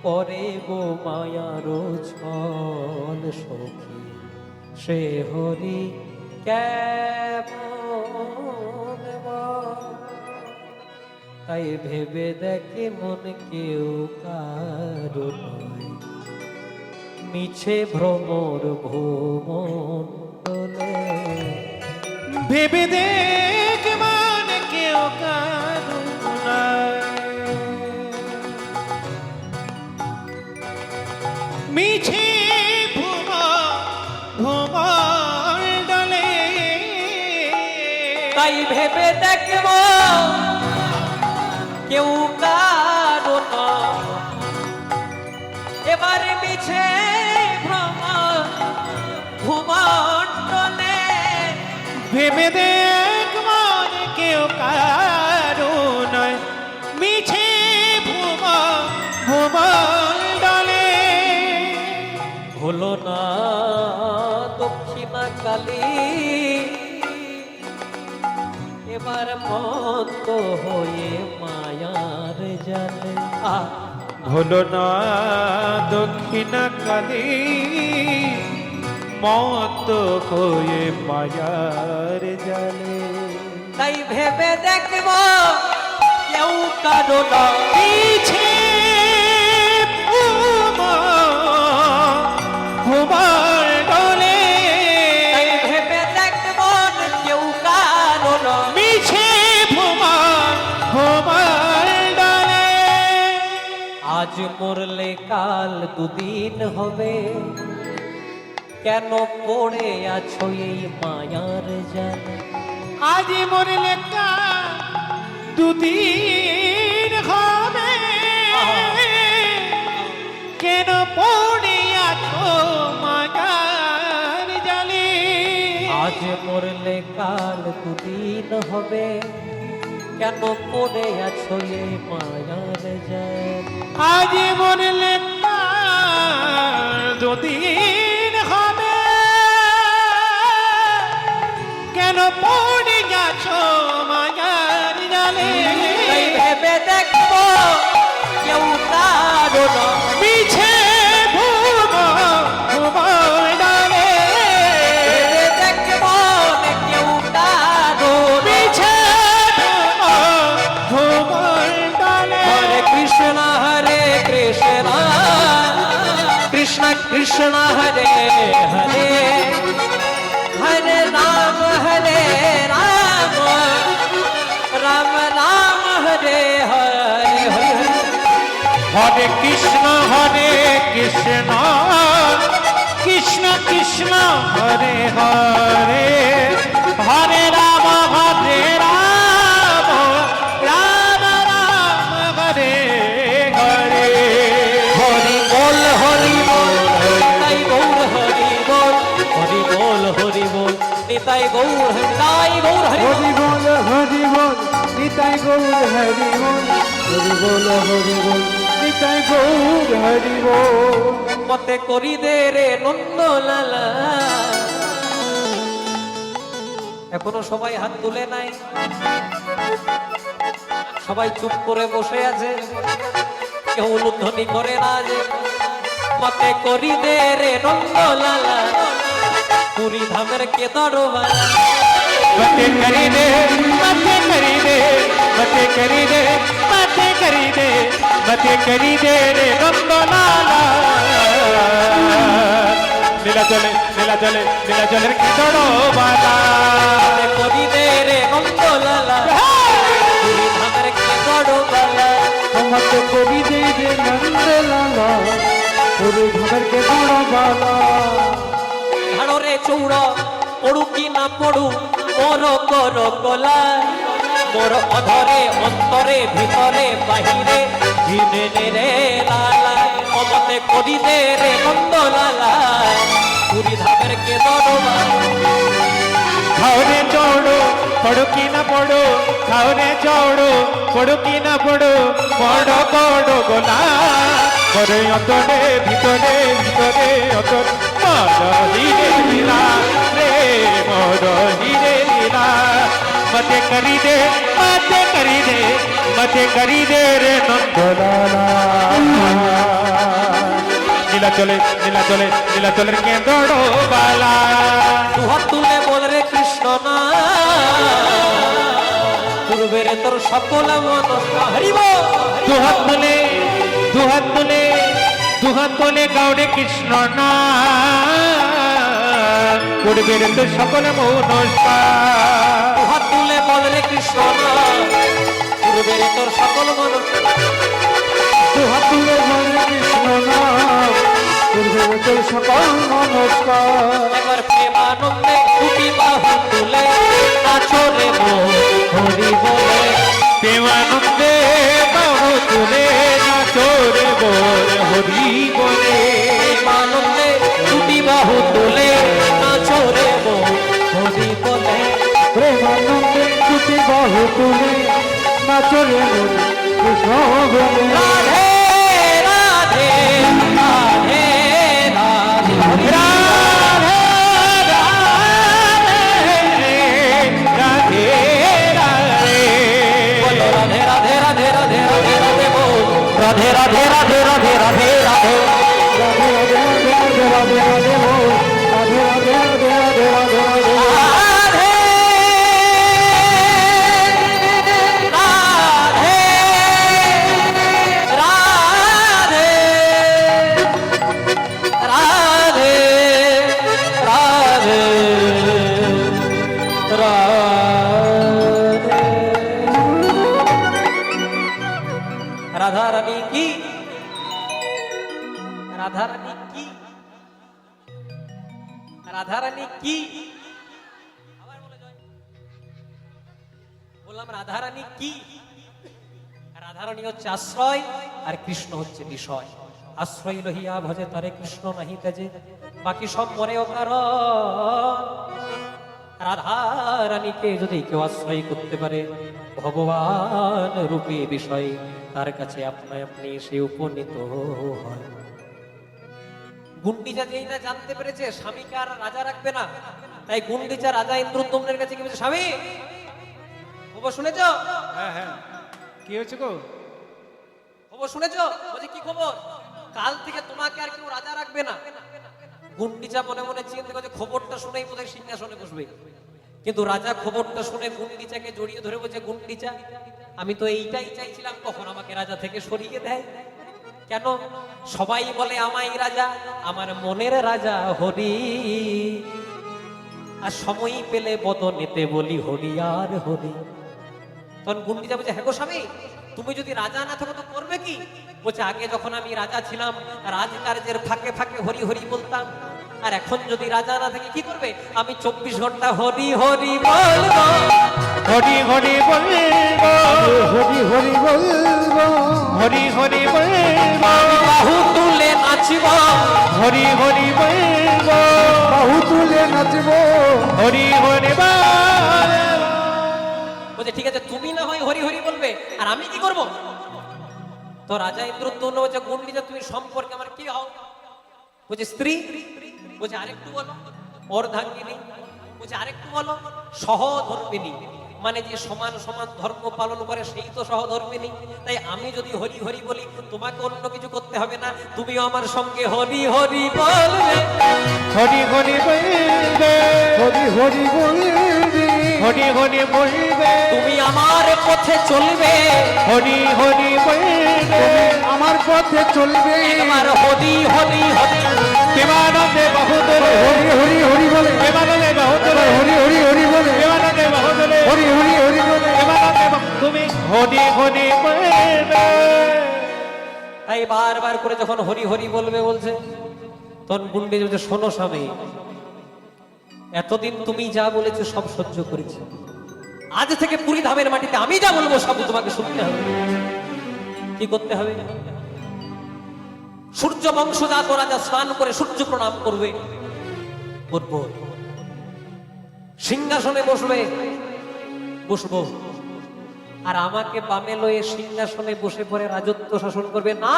করে গো মায়ার ছল। সখী সে হরি কেমন তাই ভেবে দেখে মন কেউ কারো নয়, মিছে ভ্রমর ভুমণ্ডলে। ভেবে দেখ মান কেউ কারো নয়, মিছে ভূমণ্ডলে। তাই ভেবে দেখব কেউ কারো নয়, এবারে মিছে ভ্রম ভূমণ্ডলে। ভেবে দেখ মান কেউ কারো নয়, মিছে ভূমণ্ডলে। হলো না দক্ষিণা কালী এবার মত হয়ে মায়ার জালে। হলো না দক্ষিণা কালী মত হয়ে মায়ার জালে। তাই ভেবে দেখব কেউ কারো নয়, মিছে ভূমণ্ডলে। তাই ভেবে দেখব কেউ কারো নয়, মিছে ভূমণ্ডলে। আজ মরলে কাল দুদিন হবে, কেন পড়ে আছো এই মায়ার জালে। আজ মরলে কাল দুদিন হবে, কেন পড়ে আছো মায়ার জালে। আজ মরলে কাল দুদিন হবে, কেন পড়ে আছো এই মায়ার জালে। আজ মরলে কাল দুদিন হবে, কেন পড়ে আছো মায়ার জালে। তাই ভেবে দেখব কেউ কারো নয়, মিছে ভূমণ্ডলে। ভেবে দেখব কেউ কারো নয়। মিছে ভূমণ্ডলে। হরে কৃষ্ণ কৃষ্ণ কৃষ্ণ হরে হরে কৃষ্ণ কৃষ্ণ কৃষ্ণ হরে হরে হরে রাম রাম রাম হরে হরে হরি বল নিতাই গৌর হরি বল হরি বল নিতাই গৌর নিতাই গৌর হরি বল। হরি বল হরি বল নিতাই গৌর হরি বল হরি বল হরি বল নিতাই গৌর হরি বল। মতে করি দে রে নন্দ লালা। এখনো সবাই হাত তুলে নাই, সবাই চুপ করে বসে আছে, কেউ উলুধ্বনি করে না যে মতে করি দে রে নন্দ লালা পুরী ধামের কেদারবালা। मते करी दे मते करी दे मते करी दे मते करी दे मते करी दे रे नंदलाला नीला चले की दड़ो बाला মতে করি দে রে নন্দ লালা পুরী ধামের কেদারবালা। মত করি দে রে নন্দ লালা পুরী ধামের কেদারবালা। ঝাড়রে চৌড় পড়ু কি না পড়ু মোর কর গলা, মোর অধরে অন্তরে ভিতরে বাহিরে ঝিনে রে লালা। অমতে করি দে রে নন্দ লালা পুরী ধামের কেদারবালা। খাওরে চৌড়ো পড়ো কি না পড়ো খাওরে চৌড়ো পড়ো কি না পড়ো পড়ো পড়ো গোলা পরে অন্তরে ভিতরে অন্তর মর হিরে লীলা রে মর হিরে লীলা মতে করি দে রে নন্দলালা নীলা চলে কেঁদড়ো বালা দুহাত তুলে বল রে কৃষ্ণ না পূর্বের তোর সকল মানুষ হরিব। দুহাত তোলে গাউরে কৃষ্ণ না পূর্বের তো সকল মনস্কার দুহাত তুলে বল রে কৃষ্ণ না পূর্বের তোর সকল মানুষ। দুহাত তুলে বল কৃষ্ণ নাম পূর্বে তোর সকল নমস্কার। এবার প্রেমানন্দে দুটি বাহু তুলে নাচো রে মন হরি বলে। প্রেমানন্দে বাহু তুলে নাচো রে বল হরি বলে প্রেমানন্দে দুটি বাহু তুলে নাচো রে মন হরি বলে। প্রেমানন্দে দুটি বাহু তুলে নাচরে মন কৃষ্ণ বলে। রাধে রাধে রাধে রাধে হরি রাধে রাধে রাধে বলো রাধে রাধে রাধে রাধে রাধে রাধে বল রাধে রাধে রাধে রাধে রাধে রাধে। রাধে রাধে রাধে রাধে রাধে বল রাধে রাধে রাধে রাধে রাধে রাধে। राधा रानी की राधा रानी की राधा रानी की বললাম রাধা রানী কি? রাধা রানী হচ্ছে আশ্রয় আর কৃষ্ণ হচ্ছে বিষয়। আশ্রয় লহিয়া ভজে তারে কৃষ্ণ নাহি তেজে বাকি সব মরে অকার। রাধা রানীকে যদি কেউ আশ্রয় করতে পারে ভগবান রূপে বিষয় তার কাছে আপনি আপনি সে উপনীত হয়। গুন্ডিচা যেইটা জানতে পেরেছে স্বামীকে আর রাজা রাখবে না, তাই গুন্ডিচা রাজা ইন্দ্রদ্যম্নের কাছে কি বলছে, স্বামী খবর শুনেছ? হ্যাঁ কি হয়েছে গো? খবর শুনেছ? বলছে কি খবর? কাল থেকে তোমাকে আর কেউ রাজা রাখবে না। গুন্ডিচা মনে মনে চিন্তা করছে খবরটা শুনেই বোধহয় সিংহাসনে বসবে। কিন্তু রাজা খবরটা শুনে গুন্ডিচাকে জড়িয়ে ধরে বলছে, গুন্ডিচা আমি তো এইটাই চাইছিলাম, কখন আমাকে রাজা থেকে সরিয়ে দেয় কেন? সবাই বলে আমাই রাজা, আমার মনের রাজা হরি। আর সময় পেলে বদনেতে বলি হরি আর হরি। তখন গুন্ডিচা বলছে, হ্যাঁ গো স্বামী তুমি যদি রাজা না থাকো তো করবে কি? বলছে আগে যখন আমি রাজা ছিলাম রাজকার্যের ফাঁকে ফাঁকে হরি হরি বলতাম, আর এখন যদি রাজা না থাকে কি করবে? আমি 24 ঘন্টা হরি হরি বলবো, হরি হরি বলবো, হরি হরি বলবো, হরি হরি বলবো, বাহু তুলে নাচব, হরি হরি বলবো, বাহু তুলে নাচবো। হরি হরি বলবো। বলছে ঠিক আছে তুমি না হয় হরি হরি বলবে, আর আমি কি করব? তো রাজা ইন্দ্রদ্যুম্ন বলছে গুন্ডিচা তুমি সম্পর্কে আমার কি হও? বলছে স্ত্রী। বলছে আরেকটু বলো। অর্ধাঙ্গিনী। বলছে আরেকটু বলো। সহধর্মিনী, মানে যে সমান সমান ধর্ম পালন করে সেই তো সহধর্মিনী। তাই আমি যদি হরি হরি বলি তোমাকে অন্য কিছু করতে হবে না, তুমিও আমার সঙ্গে হরি হরি বলবে, হরি হরি বলবে, হরি হরি বলবি, হরি হরি বলবে, তুমি আমার পথে চলবে, হরি হরি বলবে, আমার পথে চলবে। একবার হরি হরি হরি। প্রেমানন্দে বহুদূরে, হরি হরি হরি বলে, প্রেমানন্দে বহুদূরে, হরি হরি হরি বলে, প্রেমানন্দে বহুদূরে, হরি হরি হরি বলে। প্রেমানন্দে তুমি হরি হরি বলবে। তাই বারবার করে যখন হরি হরি বলবে বলছে, তখন গুন্ডে বলছে শোনো স্বামী, এতদিন তুমি যা বলেছো সব সহ্য করেছি, আজ থেকে পুরী ধামের মাটিতে আমি যা বলবো সব তোমাকে শুনতে হবে। কি করতে হবে? সূর্য বংশজাত রাজা স্নান করে সূর্য প্রণাম করবে, করবো। সিংহাসনে বসবে, বসবো। আর আমাকে বামে লয়ে সিংহাসনে বসে পড়ে রাজত্ব শাসন করবে না।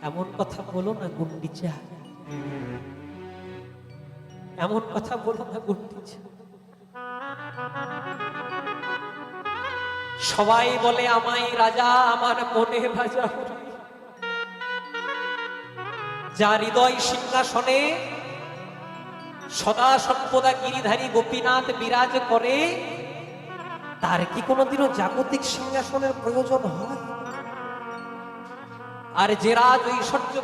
এমন কথা বলো না গুন্ডিচা, এমন কথা বলো না গুন্ডিচা। সবাই বলে আমায় রাজা, আমার মনে রাজা, যার হৃদয় সিংহাসনে সদা সর্বদা গিরিধারী গোপীনাথ বিরাজ করে, তার কি কোনোদিনও জাগতিক সিংহাসনের প্রয়োজন হয়? আর যে রাজ ঐশ্বর্য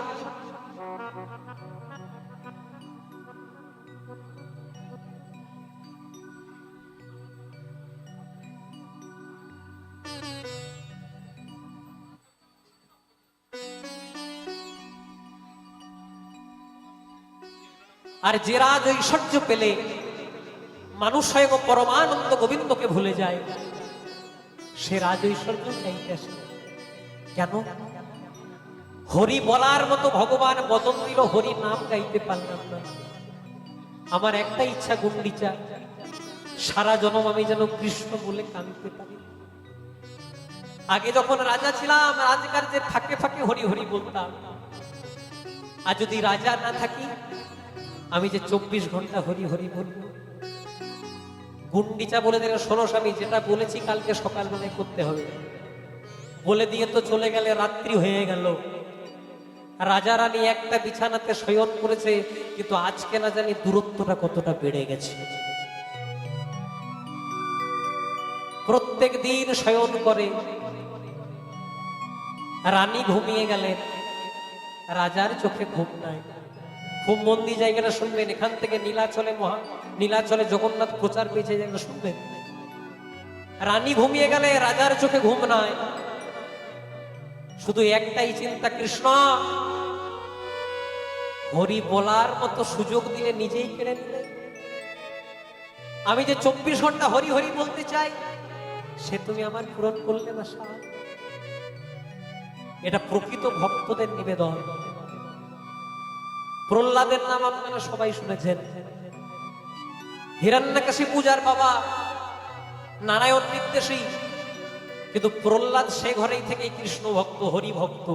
আর যে রাজ ঐশ্বর্য পেলে মানুষ স্বয়ং পরমানন্দ গোবিন্দকে ভুলে যায়, সে রাজ ঐশ্বর্য চাইতে আসে কেন? হরি বলার মতো ভগবান বদন দিল, হরি নাম গাইতে পারলাম না। আমার একটা ইচ্ছা গুন্ডিচা, সারা জনম আমি যেন কৃষ্ণ বলে কাঁদতে পারি। আগে যখন রাজা ছিলাম রাজকার্যের ফাঁকে ফাঁকে হরি হরি বলতাম, আর যদি রাজা না থাকি আমি যে 24 ঘন্টা হরি হরি বলবো। গুন্ডিচা বলে দিল শোনো স্বামী, যেটা বলেছি কালকে সকালবেলায় করতে হবে। বলে দিয়ে তো চলে গেলে, রাত্রি হয়ে গেল। রাজা রানী একটা বিছানাতে শয়ন করেছে, কিন্তু আজকে না জানি দূরত্বটা কতটা বেড়ে গেছে। প্রত্যেক দিন শয়ন করে, রানী ঘুমিয়ে গেলেন, রাজার চোখে ঘুম নাই। খুব মন দিয়ে জায়গাটা শুনবেন, এখান থেকে নীলাচলে জগন্নাথ প্রচার পেয়েছে, জায়গাটা শুনবেন। রানী ঘুমিয়ে গেলে রাজার চোখে ঘুম নাই, শুধু একটাই চিন্তা, কৃষ্ণ হরি বলার মতো সুযোগ দিলে নিজেই কেড়ে নিলে। আমি যে 24 ঘন্টা হরি হরি বলতে চাই, সে তুমি আমার পূরণ করলে না স্বামী। এটা প্রকৃত ভক্তদের নিবেদন। প্রহ্লাদের নাম আপনারা সবাই শুনেছেন। হিরণ্যকশিপু পূজার বাবা, নারায়ণ নির্দেশী, কিন্তু প্রহ্লাদ সে ঘরেই থেকে কৃষ্ণ ভক্ত, হরি ভক্ত।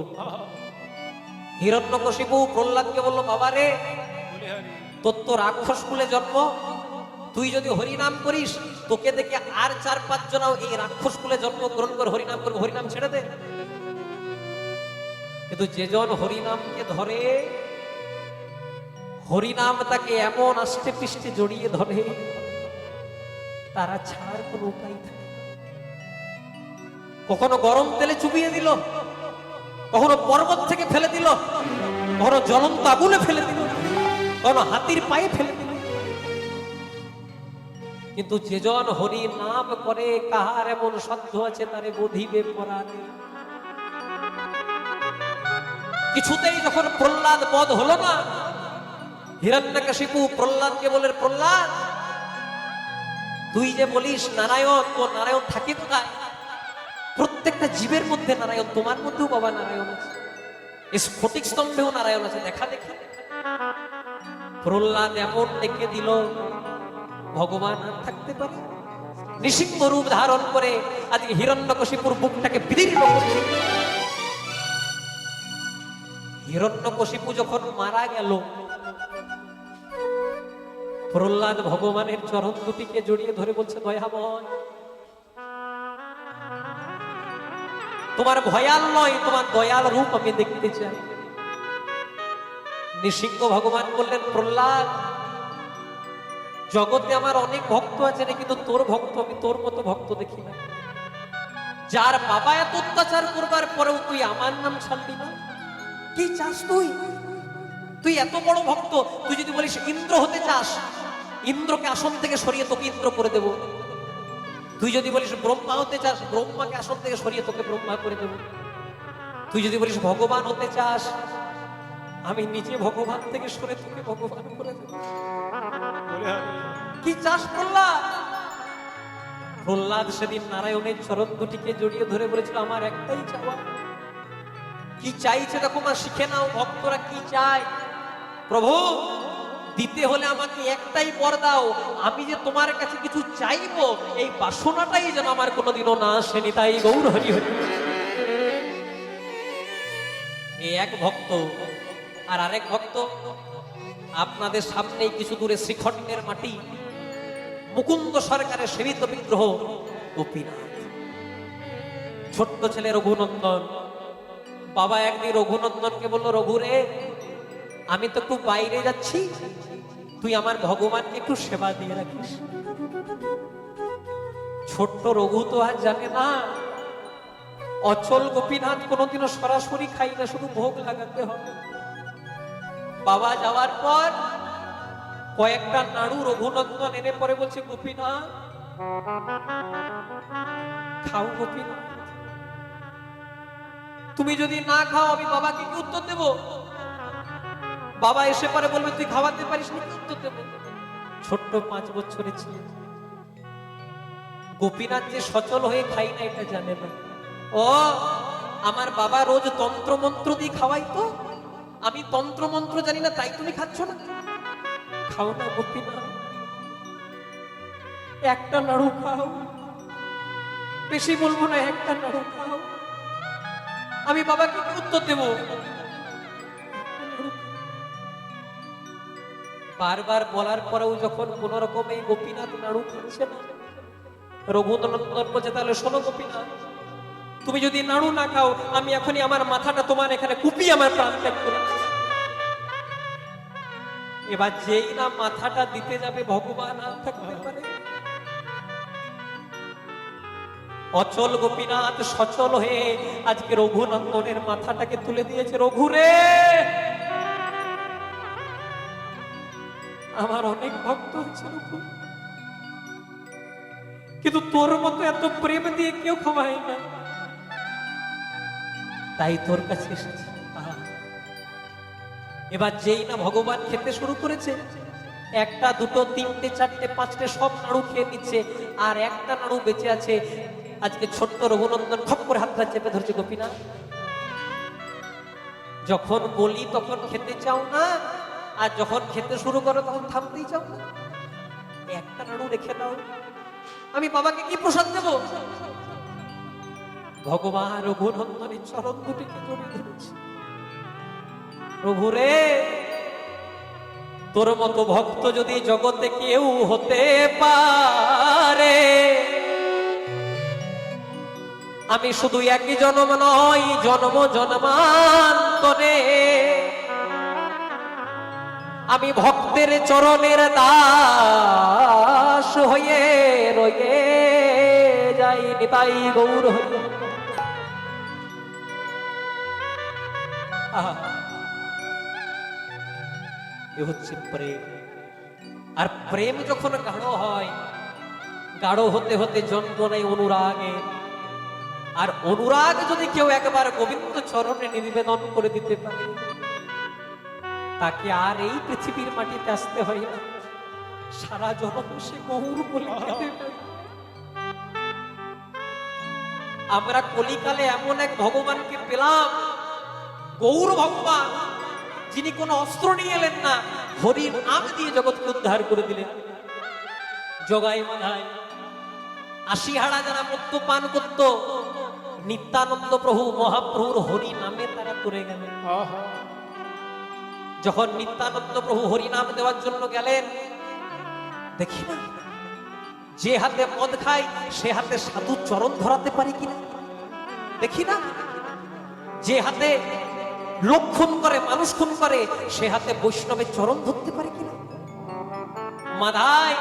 হিরণ্যকশিপু প্রহ্লাদকে বললো, বাবা রে, তোর তো রাক্ষস কুলে জন্ম, তুই যদি হরি নাম করিস তোকে দেখে আর 4-5 জনাও এই রাক্ষস কুলে জন্মগ্রহণ করে হরিনাম করবে, হরিনাম ছেড়ে দে। কিন্তু যেজন হরিনামকে ধরে, হরিনাম তাকে এমন আষ্টে পৃষ্ঠে জড়িয়ে ধরে, তারা ছাড়ার কোন উপায় থাকে। কখনো গরম তেলে চুবিয়ে দিল, কখনো পর্বত থেকে ফেলে দিল, কখনো জ্বলন্ত আগুনে ফেলে দিল, কখনো হাতির পায়ে ফেলে দিল, কিন্তু যেজন হরি নাম করে কাহার এমন সাধ্য আছে তারে বোধিবে পরাণে। কিছুতেই যখন প্রহ্লাদ বধ হলো না, হিরণ্যকশিপু প্রহ্লাদকে বলে, প্রহ্লাদ তুই যে বলিস নারায়ণ, তো নারায়ণ থাকে কোথায়? প্রত্যেকটা জীবের মধ্যে নারায়ণ, তোমার মধ্যেও বাবা নারায়ণ আছে, এই স্ফটিক স্তম্ভেও নারায়ণ আছে, দেখা দেখি। প্রহ্লাদ এমন ডেকে দিল, ভগবান আর থাকতে পারে? নৃসিংহ রূপ ধারণ করে আজকে হিরণ্যকশিপুর বুকটাকে বিদীর্ণ করছে। হিরণ্যকশিপু যখন মারা গেল, প্রহ্লাদ ভগবানের চরণ দুটিকে জড়িয়ে ধরে বলছে, দয়াময় তোমার ভয়াল নয়, তোমার দয়াল রূপ আমি দেখতে চাই। নৃসিংহ ভগবান বললেন, প্রহ্লাদ জগতে আমার অনেক ভক্ত আছে রে, কিন্তু তোর ভক্ত আমি তোর মতো ভক্ত দেখি না। যার বাবা এত অত্যাচার করবার পরেও তুই আমার নাম ছাড়লি না, কি চাস তুই? তুই এত বড় ভক্ত, তুই যদি বলিস ইন্দ্র হতে চাস, ইন্দ্রকে আসন থেকে সরিয়ে তোকে ইন্দ্র করে দেব। তুই যদি বলিস ব্রহ্মা হতে চাস, ব্রহ্মাকে আসন থেকে সরিয়ে তোকে ব্রহ্মা করে দেব। তুই যদি বলিস ভগবান হতে চাস, আমি নিজে ভগবান থেকে সরে তোকে ভগবান করে দেব। কি চাস প্রহ্লাদ? প্রহ্লাদ সেদিন নারায়ণের চরণ দুটিকে জড়িয়ে ধরে বলেছিল, আমার একটাই চাওয়া। কি চাইছে দেখো মা, শিখে নাও ভক্তরা কি চায়। প্রভু দিতে হলে আমাকে একটাই বর দাও, আমি যে তোমার কাছে কিছু চাইবো এই বাসনাটাই যেন আমার কোনোদিনও না আসেনি, তাই গৌর হরি হরি। এই এক ভক্ত, আর আরেক ভক্ত আপনাদের সামনেই কিছু দূরে শ্রীখণ্ডের মাটি, মুকুন্দ সরকারের সেবিত বিগ্রহ গোপীনাথ। ছোট্ট ছেলে রঘুনন্দন, বাবা একদিন রঘুনন্দনকে বললো, রঘু রে আমি তো একটু বাইরে যাচ্ছি, তুই আমার ভগবানকে একটু সেবা দিয়ে রাখিস। ছোট্ট রঘু তো আর জানে না অচল গোপীনাথ কোনোদিনও সরাসরি খাই না, শুধু ভোগ লাগাতে হবে। বাবা যাওয়ার পর কয়েকটা নাড়ু রঘুনন্দন এনে পরে বলছে, গোপীনাথ খাও গোপীনাথ, তুমি যদি না খাও আমি বাবাকে কি উত্তর দেব? বাবা এসে পরে বলবে তুই খাওয়াতে পারিস না, কি উত্তর দেব? ছোট্ট 5 বছরের ছেলে। গোপীনাথ যে সচল হয়ে খাই না এটা জানে না। ও আমার বাবা রোজ তন্ত্র মন্ত্র দিয়ে খাওয়াই, তো আমি তন্ত্র মন্ত্র জানি না তাই তুমি খাচ্ছ না? খাও না গোপীনাথ, একটা নাড়ু খাও, বেশি বলবো না, একটা নাড়ু খাও, আমি বাবাকে কি উত্তর দেব? বারবার বলার পরেও যখন কোন রকম এই গোপীনাথ নাড়ু খাচ্ছে না, রঘুনন্দন বলছে, তাহলে শোনো গোপীনাথ, তুমি যদি নাড়ু না খাও আমি এখনই আমার মাথাটা তোমার এখানে কুপিয়ে আমার প্রাণ ত্যাগ করে। এবার যেই না মাথাটা দিতে যাবে ভগবান আর থাকতে পারে? অচল গোপীনাথ সচল হয়ে আজকে রঘুনন্দনের মাথাটাকে তুলে দিয়েছে। রঘু রে, আমার অনেক ভক্ত হচ্ছে রঘু, কিন্তু তোর মতো এত প্রেম দিয়ে কেউ খাওয়ায় না, তাই তোর কাছে এসেছি। এবার যেই না ভগবান খেতে শুরু করেছে, একটা দুটো তিনটে চারটে পাঁচটে সব নাড়ু খেয়ে নিচ্ছে, আর একটা নাড়ু বেঁচে আছে। আজকে ছোট্ট রঘুনন্দন খপ করে হাতটা চেপে ধরছে, গোপীনাথ যখন বলি তখন খেতে চাও না, আর যখন খেতে শুরু করো তখন থামতেই চাও না, একটা নাড়ু রেখে দাও, আমি বাবাকে কি প্রসাদ দেব? ভগবান রঘুনন্দনের চরণ দুটিকে জড়িয়ে ধরেছে। প্রভু রে, তোর মতো ভক্ত যদি জগতে কেউ হতে পারে, আমি শুধু একই জন্ম নয়, জন্ম জন্মান্তরে আমি ভক্তের চরণের দাস হয়ে রয়ে যাই, নিতাই গৌর হরি। এ হচ্ছে প্রেম। আর প্রেম যখন গাঢ় হয় গাঢ় হতে হতে জন্ম নেয় অনুরাগে। আর অনুরাগ যদি কেউ একবার গোবিন্দ চরণে নিবেদন করে দিতে পারে, তাকে আর এই পৃথিবীর মাটিতে আসতে হয় না, সারা জন্ম সে গৌর বলে খেতে পারে। আমরা কলিকালে এমন এক ভগবানকে পেলাম, গৌর ভগবান, যিনি কোনো অস্ত্র নিয়ে এলেন না, হরির নাম দিয়ে জগৎকে উদ্ধার করে দিলেন। জগাই মাধায় ৮০ হাড়া যারা মদ্যপান করত, নিত্যানন্দ প্রভু মহাপ্রভুর হরি নামে তারা তরে গেলেন। যখন নিত্যানন্দ প্রভু হরি নাম দেওয়ার জন্য গেলেন, দেখি না যে হাতে মদ খায় সে হাতে সাধু চরণ ধরাতে পারি কিনা, দেখি না যে হাতে লোক খুন করে, মানুষ খুন করে, সে হাতে বৈষ্ণবের চরণ ধরতে পারি কিনা। মাধায়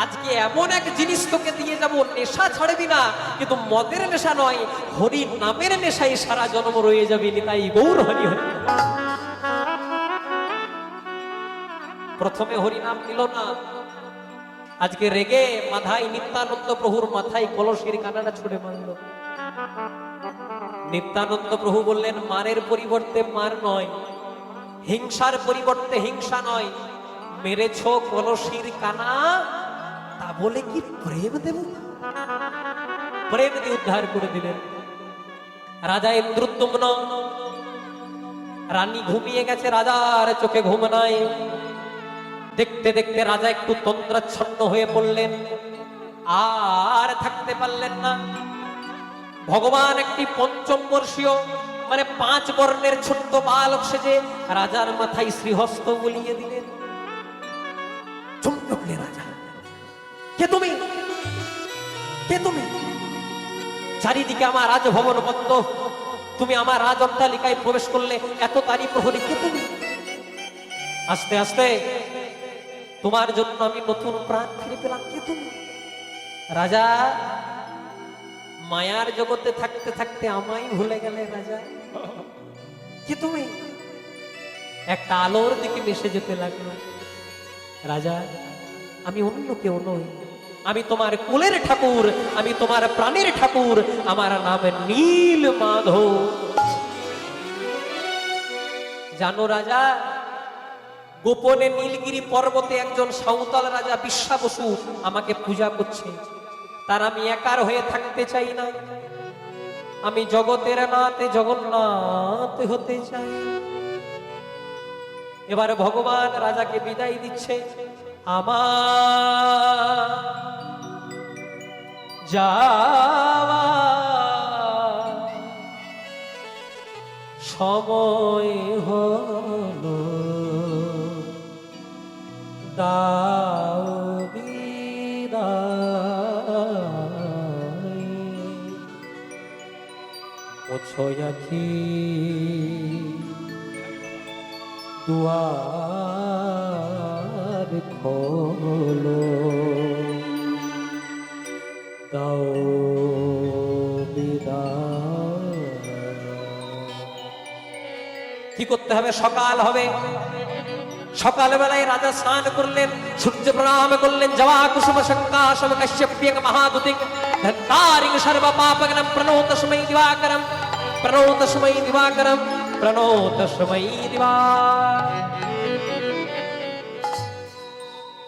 আজকে এমন এক জিনিস তোকে দিয়ে যাব, নেশা ছাড়বি না, কিন্তু মদের নেশা নয়, হরি নামের নেশায় সারা জন্ম রয়ে যাবি। নিতাই গৌর হরি হরি। প্রথমে হরি নাম নিল না, আজকে রেগে মাথায় নিত্যানন্দ প্রভুর মাথায় কলসির কানাটা ছুড়ে মারল। নিত্যানন্দ প্রভু বললেন, মারের পরিবর্তে মার নয়, হিংসার পরিবর্তে হিংসা নয়, মেরেছ কলসির কানা, তা বলে কি প্রেম দেব? প্রেম দিয়ে উদ্ধার করে দিলেন। রাজা ইন্দ্রদ্যুম্ন, রানী ঘুমিয়ে গেছে, রাজার চোখে ঘুম নাই। দেখতে দেখতে রাজা একটু তন্দ্রাচ্ছন্ন হয়ে পড়লেন, আর থাকতে পারলেন না। ভগবান একটি পঞ্চম বর্ষীয় মানে 5 বর্ণের ছোট্ট বালক সেজে রাজার মাথায় শ্রীহস্ত বুলিয়ে দিলেন। চমকে রাজা, কে তুমি? কে তুমি? চারিদিকে আমার রাজভবন বন্ধ, তুমি আমার রাজ অট্টালিকায় প্রবেশ করলে, এত তারি প্রহরী, কে তুমি? আস্তে আস্তে তোমার জন্য আমি নতুন প্রাণ ফিরে পেলাম, কে তুমি? রাজা, মায়ার জগতে থাকতে থাকতে আমায় ভুলে গেলে রাজা, কি তুমি? একটা আলোর দিকে মিশে যেতে লাগলো। রাজা, আমি অন্য কেউ নই, আমি তোমার কুলের ঠাকুর, আমি তোমার প্রাণের ঠাকুর, আমার নাম নীল মাধব। জানো রাজা, গোপনে নীলগিরি পর্বতে একজন সাঁওতাল রাজা বিশ্বা বসু আমাকে পূজা করছে, তার আমি একার হয়ে থাকতে চাই না, আমি জগতের নাথে জগন্নাথ হতে চাই। এবার ভগবান রাজাকে বিদায় দিচ্ছে। আমার যাওয়া সময় হলো, দাও বিদায়, মুছো আখি দুয়ার খোলো, দাও বিদায়। কি করতে হবে? সকাল হবে, সকালবেলায় রাজা স্নান করলেন, সূর্য প্রণাম করলেন, জবা কুসুম শঙ্কাশম কাশ্যপ্যং মহাদুতিং ধন্তারিং সর্ব পাপগ্নম প্রণোতস্मै দিবাকরম, প্রণোতস্मै দিবাকরম, প্রণোতস্मै দিবাকরম।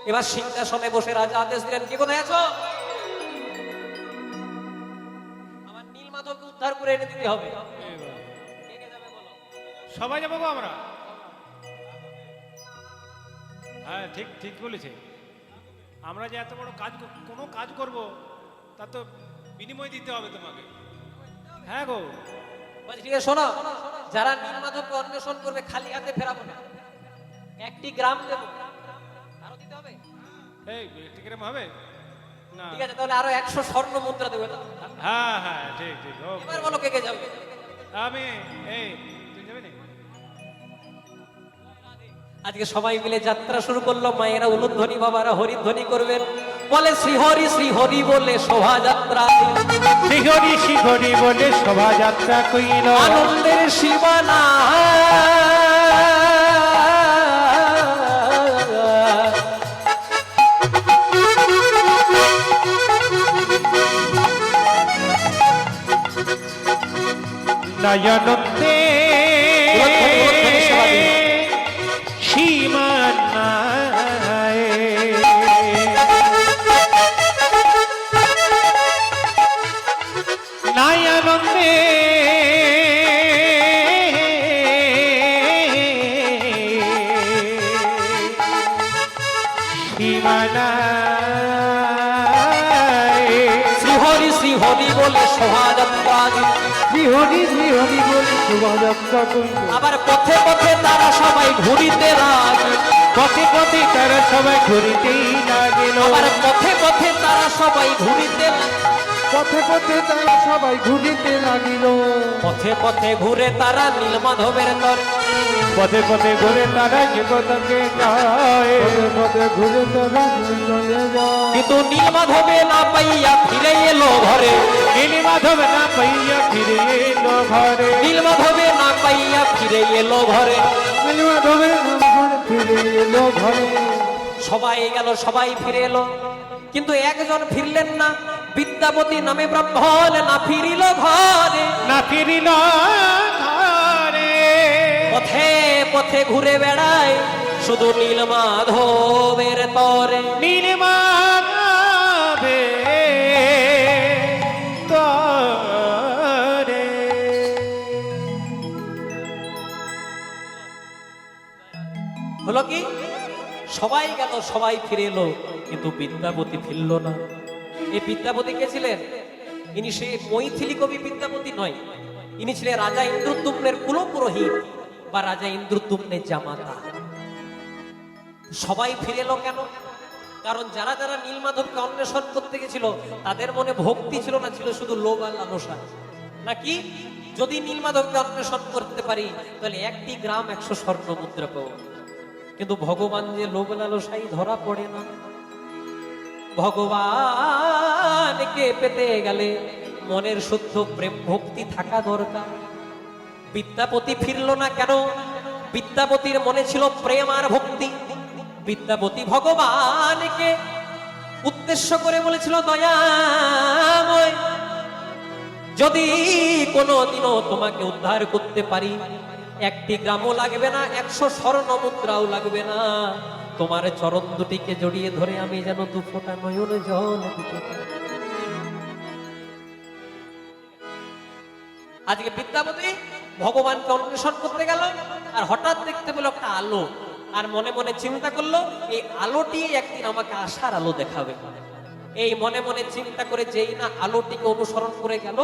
এবার সিংহাসনে বসে রাজা আদেশ দিলেন, কে কোথায় আছো? আমার নীলমাধবকে উদ্ধার করে এনে দিতে হবে। কে কে যাবে বলো? সবাই যাবো গো আমরা। হ্যাঁ, ঠিক ঠিক বলেছে। আমরা যে এত বড় কাজ, কোনো কাজ করব, তার তো বিনিময় দিতে হবে তোমাকে। হ্যাঁ গো, বলছি, ঠিক আছে শোনো, যারা নীলমাধবকে অন্বেষণ করবে খালি হাতে ফেরাবো না, একটি গ্রাম দেব। আরো দিতে হবে? এই একটি গ্রাম হবে না? ঠিক আছে, তাহলে আরো 100 স্বর্ণ মুদ্রা দেবো। হ্যাঁ হ্যাঁ, ঠিক ঠিক। এবার বলো কে কে যাবে? আমি, এই তুই যাবি না? আজকে সবাই মিলে যাত্রা শুরু করলো। মায়েরা উলুধ্বনি, বাবারা হরিধ্বনি করবেন। বলে শ্রীহরি শ্রীহরি বলে শোভাযাত্রা, শ্রীহরি শ্রীহরি বলে শোভাযাত্রা কইল, আনন্দের সীমানা আনন্দে উলুধ্বনি সেবা দিন। সীমা নাই। নাই আনন্দে সীমা নাই। শ্রী হরি বলে শোভাযাত্রা দিন। শ্রী হরি বলে শোভাযাত্রা করিল। আবার পথে পথে তারা সবাই ঘুরিতে লাগে। পথে পথে তারা সবাই ঘুরিতেই লাগিল। আবার পথে পথে তারা সবাই ঘুরিতে পথে পথে তারা সবাই ঘুরিতে লাগিল। পথে পথে ঘুরে তারা নীলমাধবের তর। পথে পথে ঘুরে তারা জগতকে যায়। পথে পথে ঘুরে তারা চলে যায়। কিন্তু নীলমাধবে না পাইয়া ফিরে এলো ঘরে। নীলমাধব না পাইয়া ফিরে এলো ঘরে। নীলমাধবে না পাইয়া ফিরে এলো ঘরে। নীলমাধবের নাম করে ফিরে এলো ঘরে। সবাই গেল, সবাই ফিরে এলো, কিন্তু একজন ফিরলেন না। বিদ্যাপতি নামে ব্রাহ্মণ না ফিরিল ঘরে। না ফিরিল ঘরে। পথে পথে ঘুরে বেড়ায় শুধু নীলমাধবের তরে। নীলমাধবে তরে। হলো কি, সবাই গেল, সবাই ফিরে এলো, কিন্তু বিদ্যাপতি ফিরল না। এই বিদ্যাপতি কে ছিলেন? ইনি সে মৈথিলি কবি বিদ্যাপতি নয়, ইনি ছিলেন রাজা ইন্দ্রদ্যুম্নের কুলপুরোহিত বা রাজা ইন্দ্রদ্যুম্নের জামাতা। সবাই ফিরে এলো কেন? কারণ যারা যারা নীলমাধবকে অন্বেষণ করতে গেছিল তাদের মনে ভক্তি ছিল না, ছিল শুধু লোভ আর লালসা। নাকি যদি নীলমাধবকে অন্বেষণ করতে পারি তাহলে একটি গ্রাম 100 স্বর্ণ মুদ্রা পাবো। কিন্তু ভগবান যে লোভ লালসাই ধরা পড়ে না। ভগবানকে পেতে গেলে মনের শুদ্ধ প্রেম ভক্তি থাকা দরকার। বিদ্যাপতি ফিরল না কেন? বিদ্যাপতির মনে ছিল প্রেম আর ভক্তি। বিদ্যাপতি ভগবানকে উদ্দেশ্য করে বলেছিল, দয়াময়, যদি কোনোদিনও তোমাকে উদ্ধার করতে পারি, একটি গ্রামও লাগবে না, 100 স্বর্ণ মুদ্রাও লাগবে না, তোমার চরণ দুটিকে জড়িয়ে ধরে আমি যেন 2 ফোঁটা নয়ন জল দিতে পারি। আজকে বিদ্যাপতি ভগবানকে অন্বেষণ করতে গেল, আর হঠাৎ দেখতে পেল একটা আলো, আর মনে মনে চিন্তা করলো এই আলোটি একদিন আমাকে আশার আলো দেখাবে। এই মনে মনে চিন্তা করে যেই না আলোটিকে অনুসরণ করে গেল,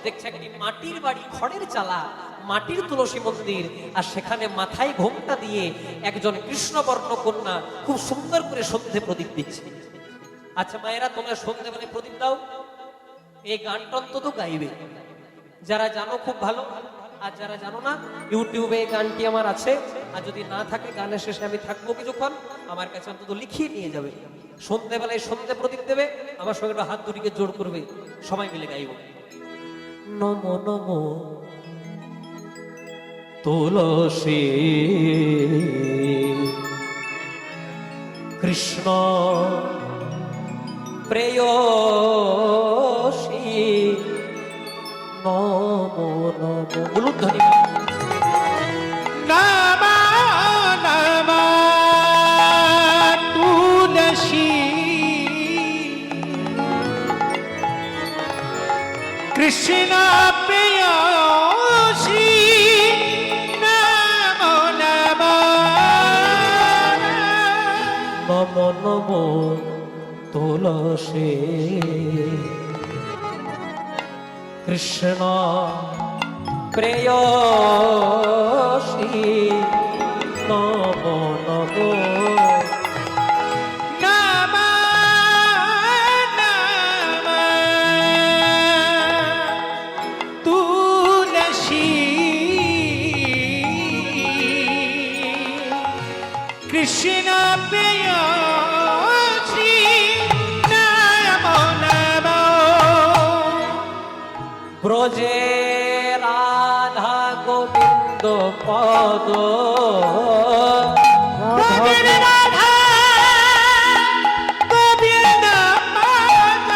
দেখছে একটি মাটির বাড়ি, খড়ের চালা, মাটির তুলসী মন্দির, আর সেখানে মাথায় ঘোমটা দিয়ে একজন কৃষ্ণবর্ণ কন্যা খুব সুন্দর করে সন্ধে প্রদীপ দিচ্ছে। আচ্ছা মায়েরা, তোমরা সন্ধে মানে প্রদীপ দাও, এই গানটা অন্তত গাইবে। যারা জানো খুব ভালো, আর যারা জানো না ইউটিউবে এই গানটি আমার আছে, আর যদি না থাকে গানের শেষে আমি থাকবো কিছুক্ষণ, আমার কাছে অন্তত লিখিয়ে নিয়ে যাবে। সন্ধ্যেবেলায় সন্ধে প্রদীপ দেবে, আমার সঙ্গে একটু হাত দুটিকে জোর করবে, সবাই মিলে গাইব। নমো নমো তুলসী কৃষ্ণ প্রেয়সী নমো নমো। উলুধ্বনি। নামা নামা তুলসী কৃষ্ণ প্রেয়সী নমো নমো। নমো নমো তুলসী কৃষ্ণ প্রেয়সী নমো নমো। নামা নামা তুলসী কৃষ্ণ প্রেয়সী নমো নমো। ব্রজে রাধা গোবিন্দ পদ, গোবিন্দ রাধা গোবিন্দ পদ।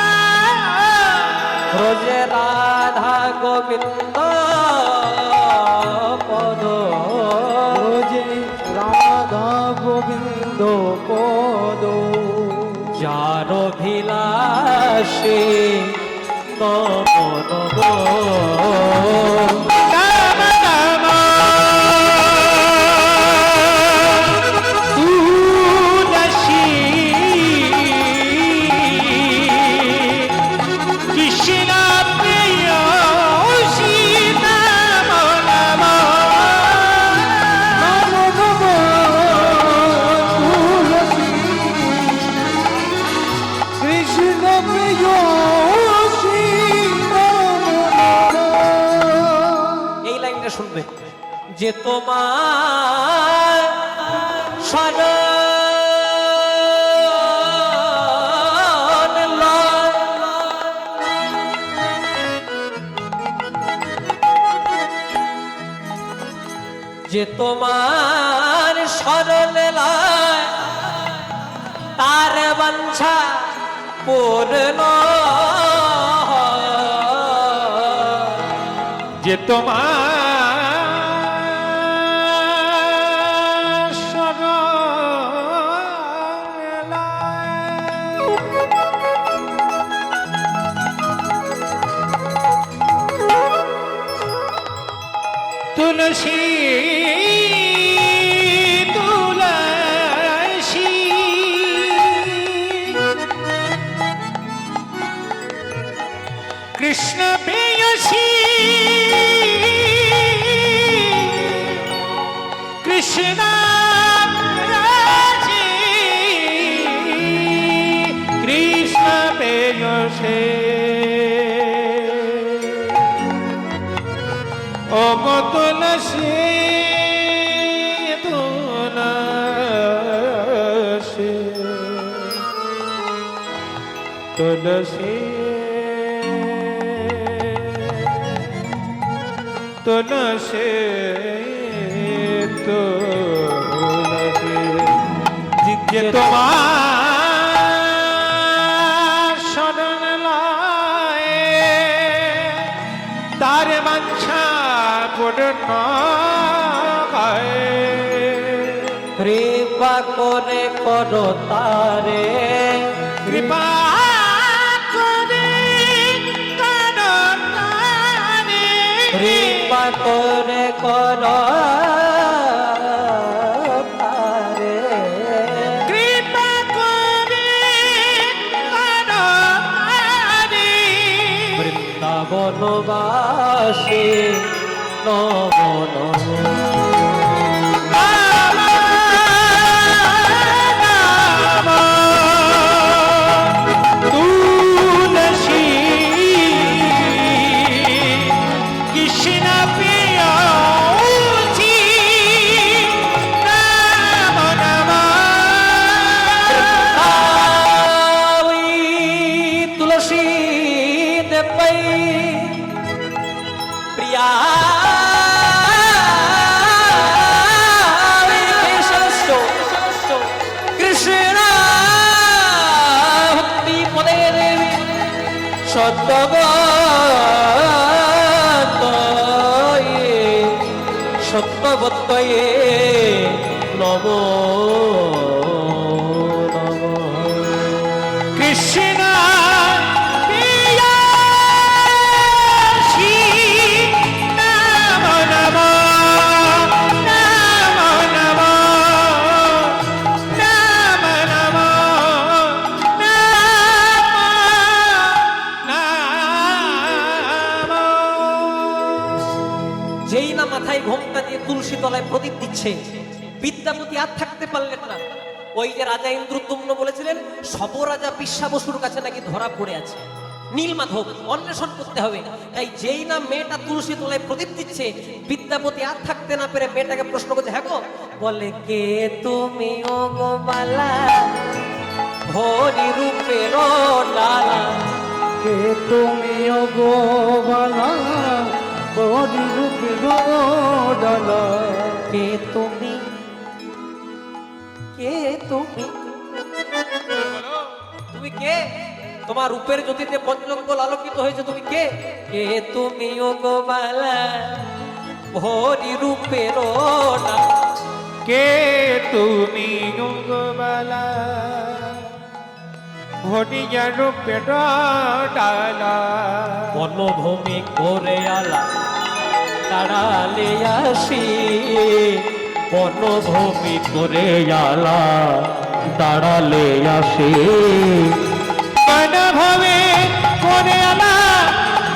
ব্রজে রাধা গোবিন্দ যে রাধা গোবিন্দ পদ যার অভিলাষে নম নম নাম নাম তুলসী কৃষ্ণ প্রেয়সী নাম নাম নম নম তুলসী কৃষ্ণ প্রেয়সী নম নম। এই লাইনটা শুনবে যে তোমার শরণ লয়। যে তোমার শরণ লয় তার বাঞ্ছা পূর্ণ যে তোমার শরণ তুলসী তুলসী কৃষ্ণ প্রেয়সী কৃষ্ণ রাজি কৃষ্ণ প্রেয়সী ও গো তুলসী তুলসী তুলসী তুলসী তুলসী যে তোমার শরণ লয় তার বাঞ্ছা পূর্ণ হয় কৃপা করে করো তারে কৃপা করে করো তারে। কৃপা করে করো তারে কৃপা করে করো তারে। বৃন্দাবনবাসী নম নম নাম নাম তুলসী কৃষ্ণ প্রেয়সী নাম নাম ওই তুলসী দেবৈ প্রিয়া কৃষ্ণ ভক্তি পদে দেবী সত্যবত্তয়ে নম নম কৃষ্ণ প্রেয়সী নাম নাম নাম নাম নাম নাম নাম। যেই না মাথায় ঘোমটা দিয়ে তুলসী তলায় প্রদীপ দিচ্ছে বিদ্যাপতি আর থাকতে পারলেন না। ওই যে রাজা ইন্দ্রদ্যুম্ন বলেছিলেন সব রাজা বিশ্বাবসুর কাছে নাকি ধরা পড়ে আছে, নীলমাধব অন্বেষণ করতে হবে। তাই যেই না মেয়েটা তুলসী তলায় প্রদীপ দিচ্ছে বিদ্যাপতি আর থাকতে না পেরে মেয়েটাকে প্রশ্ন করছে, হ্যাঁ গো, বলে কে তুমি ও গো বালা হরি রূপের ডালা। কে তুমি অগোবালা বড়ি রূপে ডালা। কে তুমি, কে তুমি, তুমি কে? তোমার রূপের জ্যোতিতে পঞ্চঙ্গল আলোকিত হয়েছে, তুমি কে? কে তুমি ও গোবালা হরি রূপের ডালা। কে তুমি গঙ্গবালা ভরিয়া রূপে ডালা বনভূমি করে আলা তাড়ালে আসি, বনভূমি করে আলা দাঁড়ালে আসি। বনভূমি করে আলা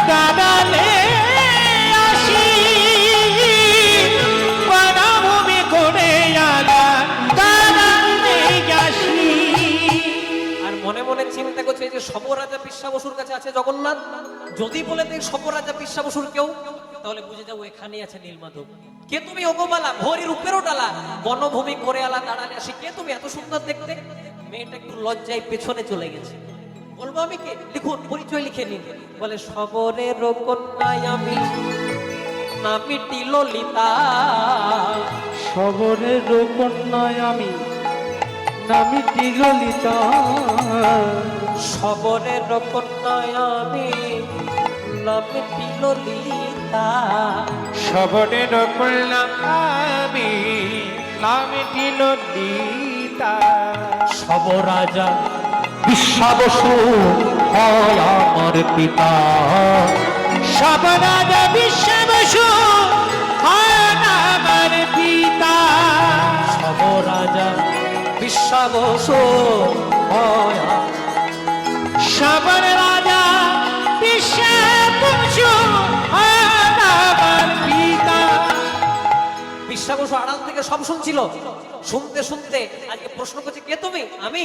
দাঁড়ালে আসি, বনভূমি করে আলা দাঁড়ালে আসি। আর মনে মনে চিন্তা করছে এই যে সবরাজা বিশ্বা বসুর কাছে আছে জগন্নাথ, যদি বলে দেয় সবরাজা বিশ্বা বসুর কেউ, তাহলে বুঝে যাবো এখানেই আছে নীলমাধব। কে তুমি ওগোবালা ভরি রূপেরও ডালা, বনভূমি করে আলা দাঁড়ালে আসি। কে তুমি এত সুন্দর দেখতে? মেয়েটা একটু লজ্জায় পেছনে চলে গেছে। বলবো আমি কে? লিখুন, পরিচয় লিখে নিন। বলে সবরের কন্যায় আমি, নামিটি ললিতা। সবরের কন্যায় আমি, নামিটি ললিতা। সবরের কন্যায় আমি, নামিটি ললিতা। সবরের করলাম আমি, নামটি ললিতা। সবরাজা বিশ্বা বসু হয় আমার পিতা। সবরাজা বিশ্বা বসু হয় আমার পিতা। সবরাজা বিশ্বা বসু হয় সবর রাজা বিশ্বা বসু হয় আমার পিতা। বিশ্বা বসু আড়াল থেকে সব শুনছিল। শুনতে শুনতে আজকে প্রশ্ন করছে কে তুমি? আমি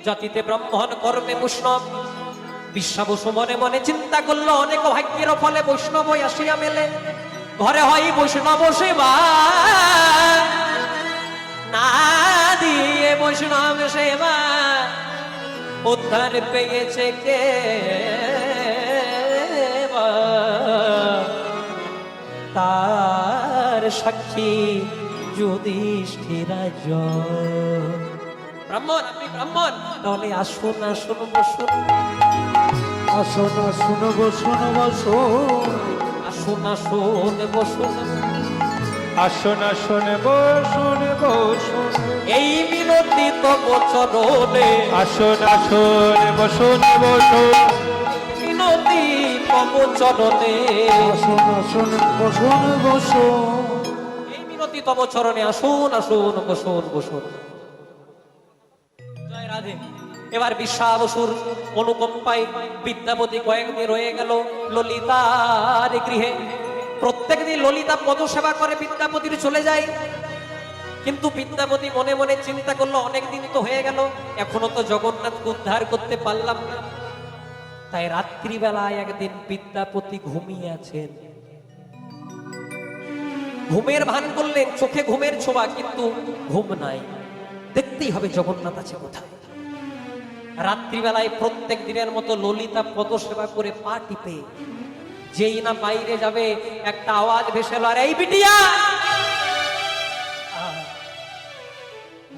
জাতিতে ব্রাহ্মণ কর্মে বৈষ্ণব। বিশ্বা বসু মনে মনে চিন্তা করলো অনেক ভাগ্যের ফলে বৈষ্ণব আসিয়া মেলে। ঘরে হয় বৈষ্ণব সেবা, না দিয়ে বৈষ্ণব সেবা উদ্ধার পেয়েছে কে? তার সাক্ষী যুধিষ্ঠিরাজ। ব্রাহ্মণ, আপনি ব্রাহ্মণ, তাহলে আসুন আসুন বসুন। আসুন আসুন বসুন বসুন। আসুন আসুন বসুন। আসুন আসুন বসুন বসুন। এই মিনতি তব চরণে, আসুন আসুন বসুন বসুন। মিনতি তব চরণে, আসুন আসুন বসুন বসুন। এই মিনতি তব চরণে আসুন আসুন বসুন বসুন। জয় রাধে। এবার বিশ্বা বসুর অনুকম্পায় বিদ্যাপতি কয়েকদিন রয়ে গেল ললিতার গৃহে। প্রত্যেকদিন ললিতা পদসেবা করে বিদ্যাপতির চলে যায়। কিন্তু বিদ্যাপতি মনে মনে চিন্তা করলো অনেকদিন তো হয়ে গেল, এখনো তো জগন্নাথকে উদ্ধার করতে পারলাম না। তাই রাত্রিবেলায় একদিন বিদ্যাপতি ঘুমিয়ে আছেন। ঘুমের ভান করলেন, চোখে ঘুমের ছোঁয়া, কিন্তু ঘুম নাই। দেখতেই হবে জগন্নাথ আছে কোথায়। রাত্রিবেলায় প্রত্যেক দিনের মতো ললিতা পদসেবা করে পা টিপে যেই না বাইরে যাবে একটা আওয়াজ ভেসে এলো, আর এই বিটিয়া।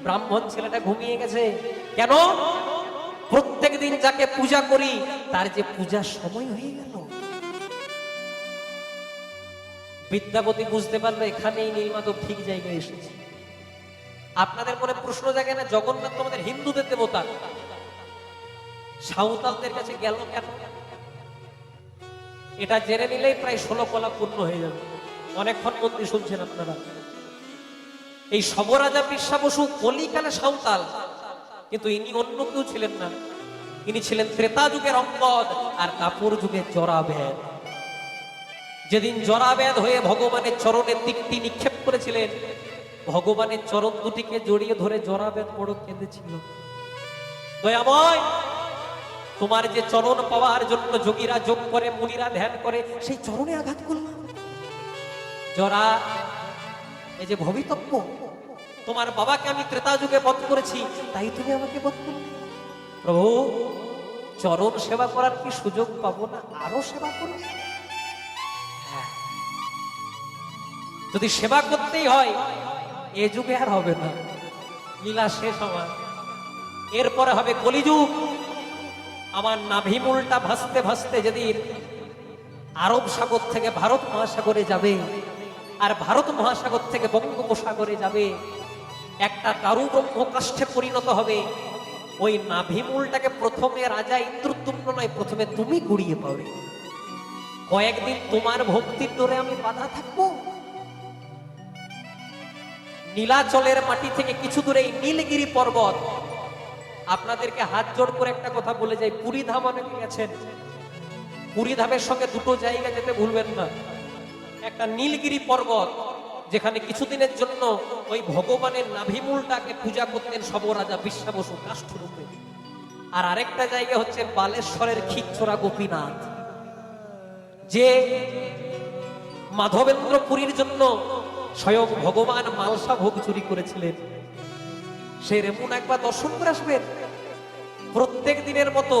ব্রাহ্মণ ছেলেটা ঘুমিয়ে গেছে। কেন? প্রত্যেক দিন যাকে পূজা করি তার যে পূজার সময় হয়ে গেল। বিদ্যাপতি বুঝতে পারলো এখানেই নীলমাধব ঠিক জায়গায় এসেছে। আপনাদের মনে প্রশ্ন জাগে না, জগন্নাথ তো আমাদের হিন্দুদের দেবতা, সাঁওতালদের কাছে গেল কেন? এটা জেনে নিলেই প্রায় 16 কলা পূর্ণ হয়ে যাবে। অনেকক্ষণ মধ্যে শুনছেন আপনারা। এই সবরাজা বিশ্বা বসু কলিকালে সাঁওতাল, কিন্তু ইনি অন্য কেউ ছিলেন না। ইনি ছিলেন ত্রেতা যুগের অঙ্গদ আর দাপর যুগের জরাবেদ। যেদিন জরাবেদ হয়ে ভগবানের চরণে তীরটি নিক্ষেপ করেছিলেন, ভগবানের চরণ দুটিকে জড়িয়ে ধরে জরাবেদ বড় কেঁদেছিল। দয়াময়, তোমার যে চরণ পাওয়ার জন্য যোগীরা যোগ করে, মুনিরা ধ্যান করে, সেই চরণে আঘাত করলাম। জরা, এই যে ভবিতব্য, তোমার বাবাকে আমি ত্রেতা যুগে বধ করেছি, তাই তুমি আমাকে বধ করলে। প্রভু, চরণ সেবা করার কি সুযোগ পাবো না? আরো সেবা করো। হ্যাঁ, যদি সেবা করতেই হয় এ যুগে আর হবে না, লীলা শেষ হওয়ার। এরপরে হবে কলিযুগ। আমার নাভিমূলটা ভাসতে ভাসতে যেদিন আরব সাগর থেকে ভারত মহাসাগরে যাবে, আর ভারত মহাসাগর থেকে বঙ্গোপসাগরে যাবে, একটা দারু ব্রহ্মকাষ্ঠে পরিণত হবে। ওই নাভিমূলটাকে প্রথমে রাজা ইন্দ্রদ্যুম্ন নয়, প্রথমে তুমি কুড়িয়ে পাবে। কয়েকদিন তোমার ভক্তির ডোরে আমি বাধা থাকবো। নীলাচলের মাটি থেকে কিছু দূরে এই নীলগিরি পর্বত। আপনাদেরকে হাত জোড় করে একটা কথা বলে যাই, পুরী ধাম অনেকে গেছেন, পুরী ধামের সঙ্গে দুটো জায়গা যেতে ভুলবেন না। একটা নীলগিরি পর্বত, যেখানে কিছুদিনের জন্য ওই ভগবানের নাভিমূলটাকে পূজা করতেন সবরাজা বিশ্বাবসু কাষ্ঠরূপে। আর আরেকটা জায়গা হচ্ছে বালেশ্বরের খিকছড়া গোপীনাথ, যে মাধবেন্দ্র পুরীর জন্য স্বয়ং ভগবান মালসা ভোগ চুরি করেছিলেন। সেই রেমুন একবার দর্শন করে আসবেন। প্রত্যেক দিনের মতো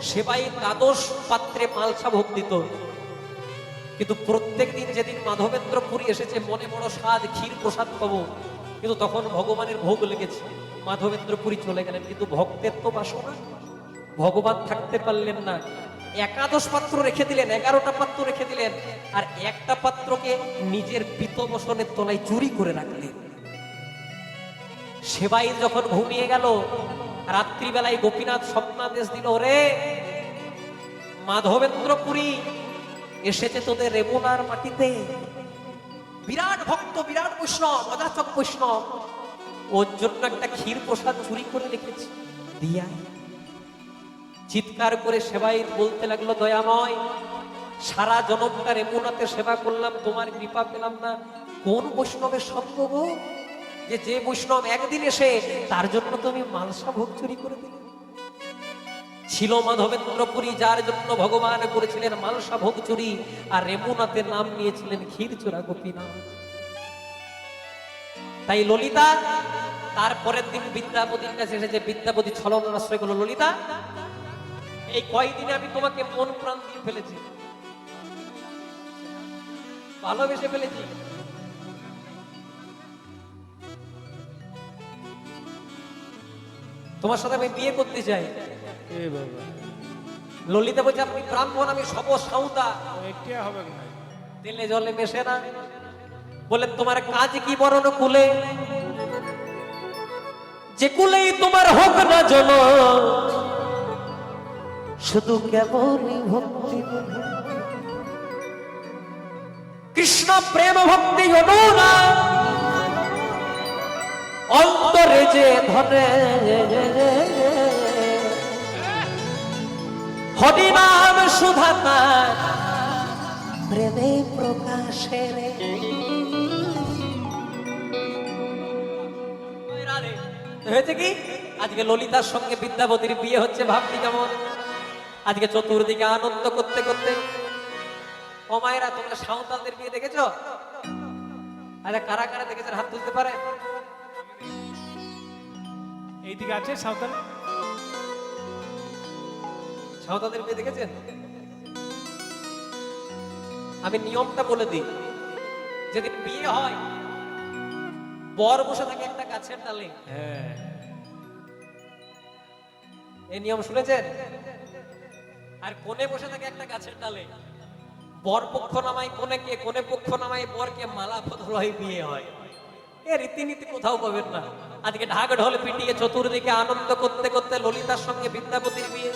সেবাই দ্বাদশ পাত্রে মালসা ভোগ দিত, কিন্তু প্রত্যেক দিন যেদিন মাধবেন্দ্র পুরী এসেছে মনে বড় স্বাদ, ক্ষীর প্রসাদ পাবো, কিন্তু তখন ভগবানের ভোগ লেগেছে, মাধবেন্দ্র পুরী চলে গেলেন। কিন্তু ভক্তের তো বাসনা, ভগবান থাকতে পারলেন না। একাদশ পাত্র রেখে দিলেন, 11টা পাত্র রেখে দিলেন, আর একটা পাত্রকে নিজের পিতবসনের তলায় চুরি করে রাখলেন। সেবাই যখন ঘুমিয়ে গেল, রাত্রিবেলায় গোপীনাথ স্বপ্নাদেশ দিল, রে মাধবেন্দ্র পুরী এসেছে তোদের রেমুনার মাটিতে, বিরাট ভক্ত, বিরাট বৈষ্ণব, অযাচক বৈষ্ণব, ওর জন্য একটা ক্ষীর প্রসাদ চুরি করে রেখেছি, দিয়া। চিৎকার করে সেবাই বলতে লাগলো, দয়াময়, সারা জনমটা রেমুনাতে সেবা করলাম, তোমার কৃপা পেলাম না। কোন বৈষ্ণবের সঙ্গ গো, যে বৈষ্ণব একদিন এসে তার জন্য তুমি মালসা ভোগ চুরি করে দিলে? ছিল মাধবেন্দ্র পুরী, যার জন্য ভগবান করেছিলেন মালসা ভোগ চুরি, আর রেমুনাতে নাম নিয়েছিলেন ক্ষীরচোরা গোপীনাথ। তাই ললিতা তারপরের দিন বিদ্যাপতির কাছে এসেছে, বিদ্যাপতি ছলনার আশ্রয় করলো, ললিতা এই কয়দিনে আমি তোমাকে মন প্রাণ দিয়ে ফেলেছি, ভালোবেসে ফেলেছি। তোমার সাথে আমি বিয়ে করতে চাই। ললিতা বলছে, আপনি ব্রাহ্মণ, আমি সব সাঁওতা, তেলে জলে মেশে না। বলে, তোমার কাজ কি বরণ কুলে, যে কুলেই তোমার হোক না জন, শুধু কেবলই ভক্তি, কৃষ্ণ প্রেম ভক্তি অনুরা অন্তরে যে ধরে, হরিনাম সুধা তার প্রেমে প্রকাশে রে। হয়েছে কি, আজকে ললিতার সঙ্গে বিদ্যাপতির বিয়ে হচ্ছে, ভাবছি কেমন। আজকে চতুর্দিকে আনন্দ করতে করতে। ও মায়েরা, তোমরা সাঁওতালদের বিয়ে দেখেছ? আরে কারা কারা দেখেছেন হাত তুলতে পারে? এইদিকে আছে সাঁওতাল, সাঁওতালদের বিয়ে দেখেছেন? আমি নিয়মটা বলে দিই, যেদিন বিয়ে হয় বর বসে থাকে একটা গাছের ডালে। হ্যাঁ, এই নিয়ম শুনেছেন? আর কোণে বসে থাকে একটা গাছের ডালে। বর পক্ষ নামায় কোণেকে, কোণে পক্ষ নামায় বরকে, মালা বদল হয়, বিয়ে হয়। এ রীতিনীতি কোথাও পাবেন না। আজকে ঢাক ঢোল পিটিয়ে চতুর্দিকে আনন্দ করতে করতে ললিতার সঙ্গে বিদ্যাপতির বিয়ে।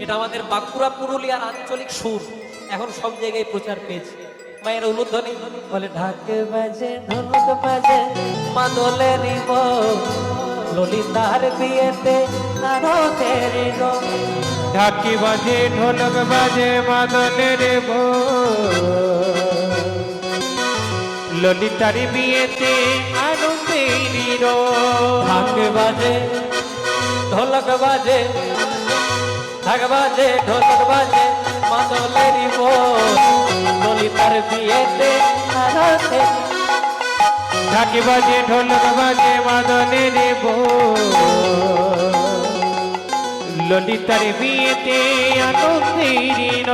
এটা আমাদের বাঁকুড়া পুরুলিয়ার আঞ্চলিক সুর, এখন সব জায়গায় প্রচার পেয়েছে। মায়ের উলুধ্বনি বলে, ঢাক বাজে ঢোলক বাজে মাদলের ললিতার বিয়েতে আরো তেরি গো। ঢাকি বাজে ঢোলক বাজে মাদলের ললিতার বিয়েতে আনন্দের ঢাক বাজে ঢোলক বাজে, ঢাক বাজে ঢোলক বাজে মাদলের ললিতার বিয়েতে আরো তেরি। ঢাকি বাজে ঢোলক বাজে মাদলের ললিতার বিয়েতে আনন্দের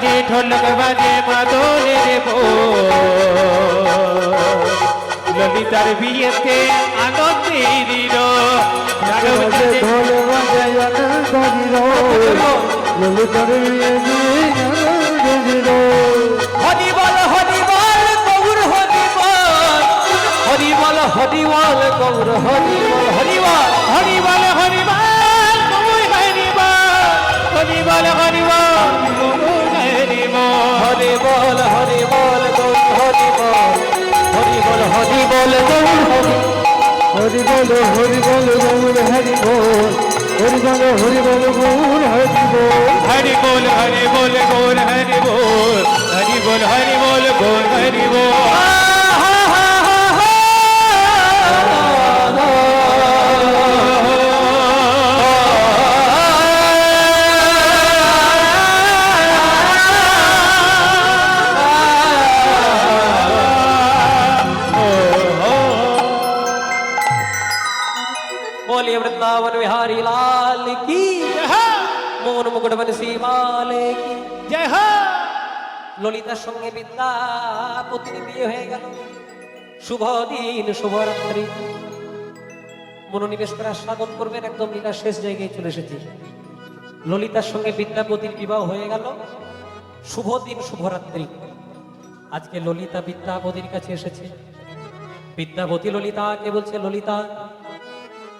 বাজে ঢোলক বাজে মাদলের ললিতার বিয়েতে আনন্দের বাজে ঢোল বাজে আনন্দের ললিতার বিয়েতে আনন্দের হরি বল গৌর হরি বল, হরি বল গৌর হরি বল, হরি বল। হরি বল হরি বল গৌর হরি বল, হরি বল হরি বল গৌর হরি বল, হরি বল গৌর হরি বল, হরি বল গৌর হরি। হরি বল গৌর হরি বল, হরি বল গৌর হরি বল। হরি বল হরি বল গৌর হরি বল, হরি বল গৌর হরি বল। बोलिए वृंदावन बिहारी लाल की, मोहन मुकुट बंसी वाले की। জয় হো। ললিতার সঙ্গে বিদ্যাপতির বিয়ে হয়ে গেল। শুভ দিন, শুভরাত্রি। মনোনিবেশ করে আস্বাদন করবেন, একদম লীলা শেষ জায়গায় চলে এসেছি। ললিতার সঙ্গে বিদ্যাপতির বিবাহ হয়ে গেল। শুভ দিন, শুভরাত্রি। আজকে ললিতা বিদ্যাপতির কাছে এসেছে। বিদ্যাপতি ললিতাকে বলছে, ললিতা,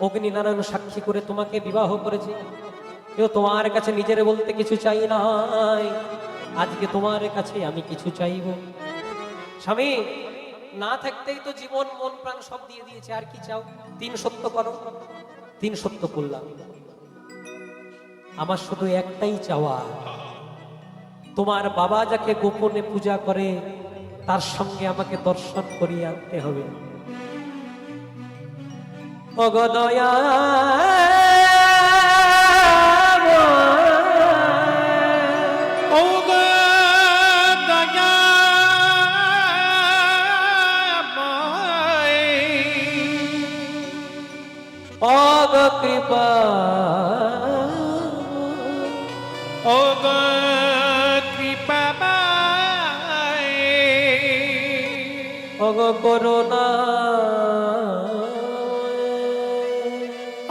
অগ্নিনারায়ণ সাক্ষী করে তোমাকে বিবাহ করেছি, কেউ তোমার কাছে নিজের বলতে কিছু চাই নাই, আজকে তোমার কাছে আমি কিছু চাইব। স্বামী, না থাকতেই তো জীবন মন প্রাণ সব দিয়ে দিয়েছে, আর কি চাও? 3 সত্য করো। 3 সত্য করলাম। আমার শুধু একটাই চাওয়া, তোমার বাবা যাকে গোপনে পূজা করে তার সঙ্গে আমাকে দর্শন করিয়ে আনতে হবে। অগদয়া ও গো দয়াময়, অগ কৃপা, ও গো কৃপাময়, অগ করুণা,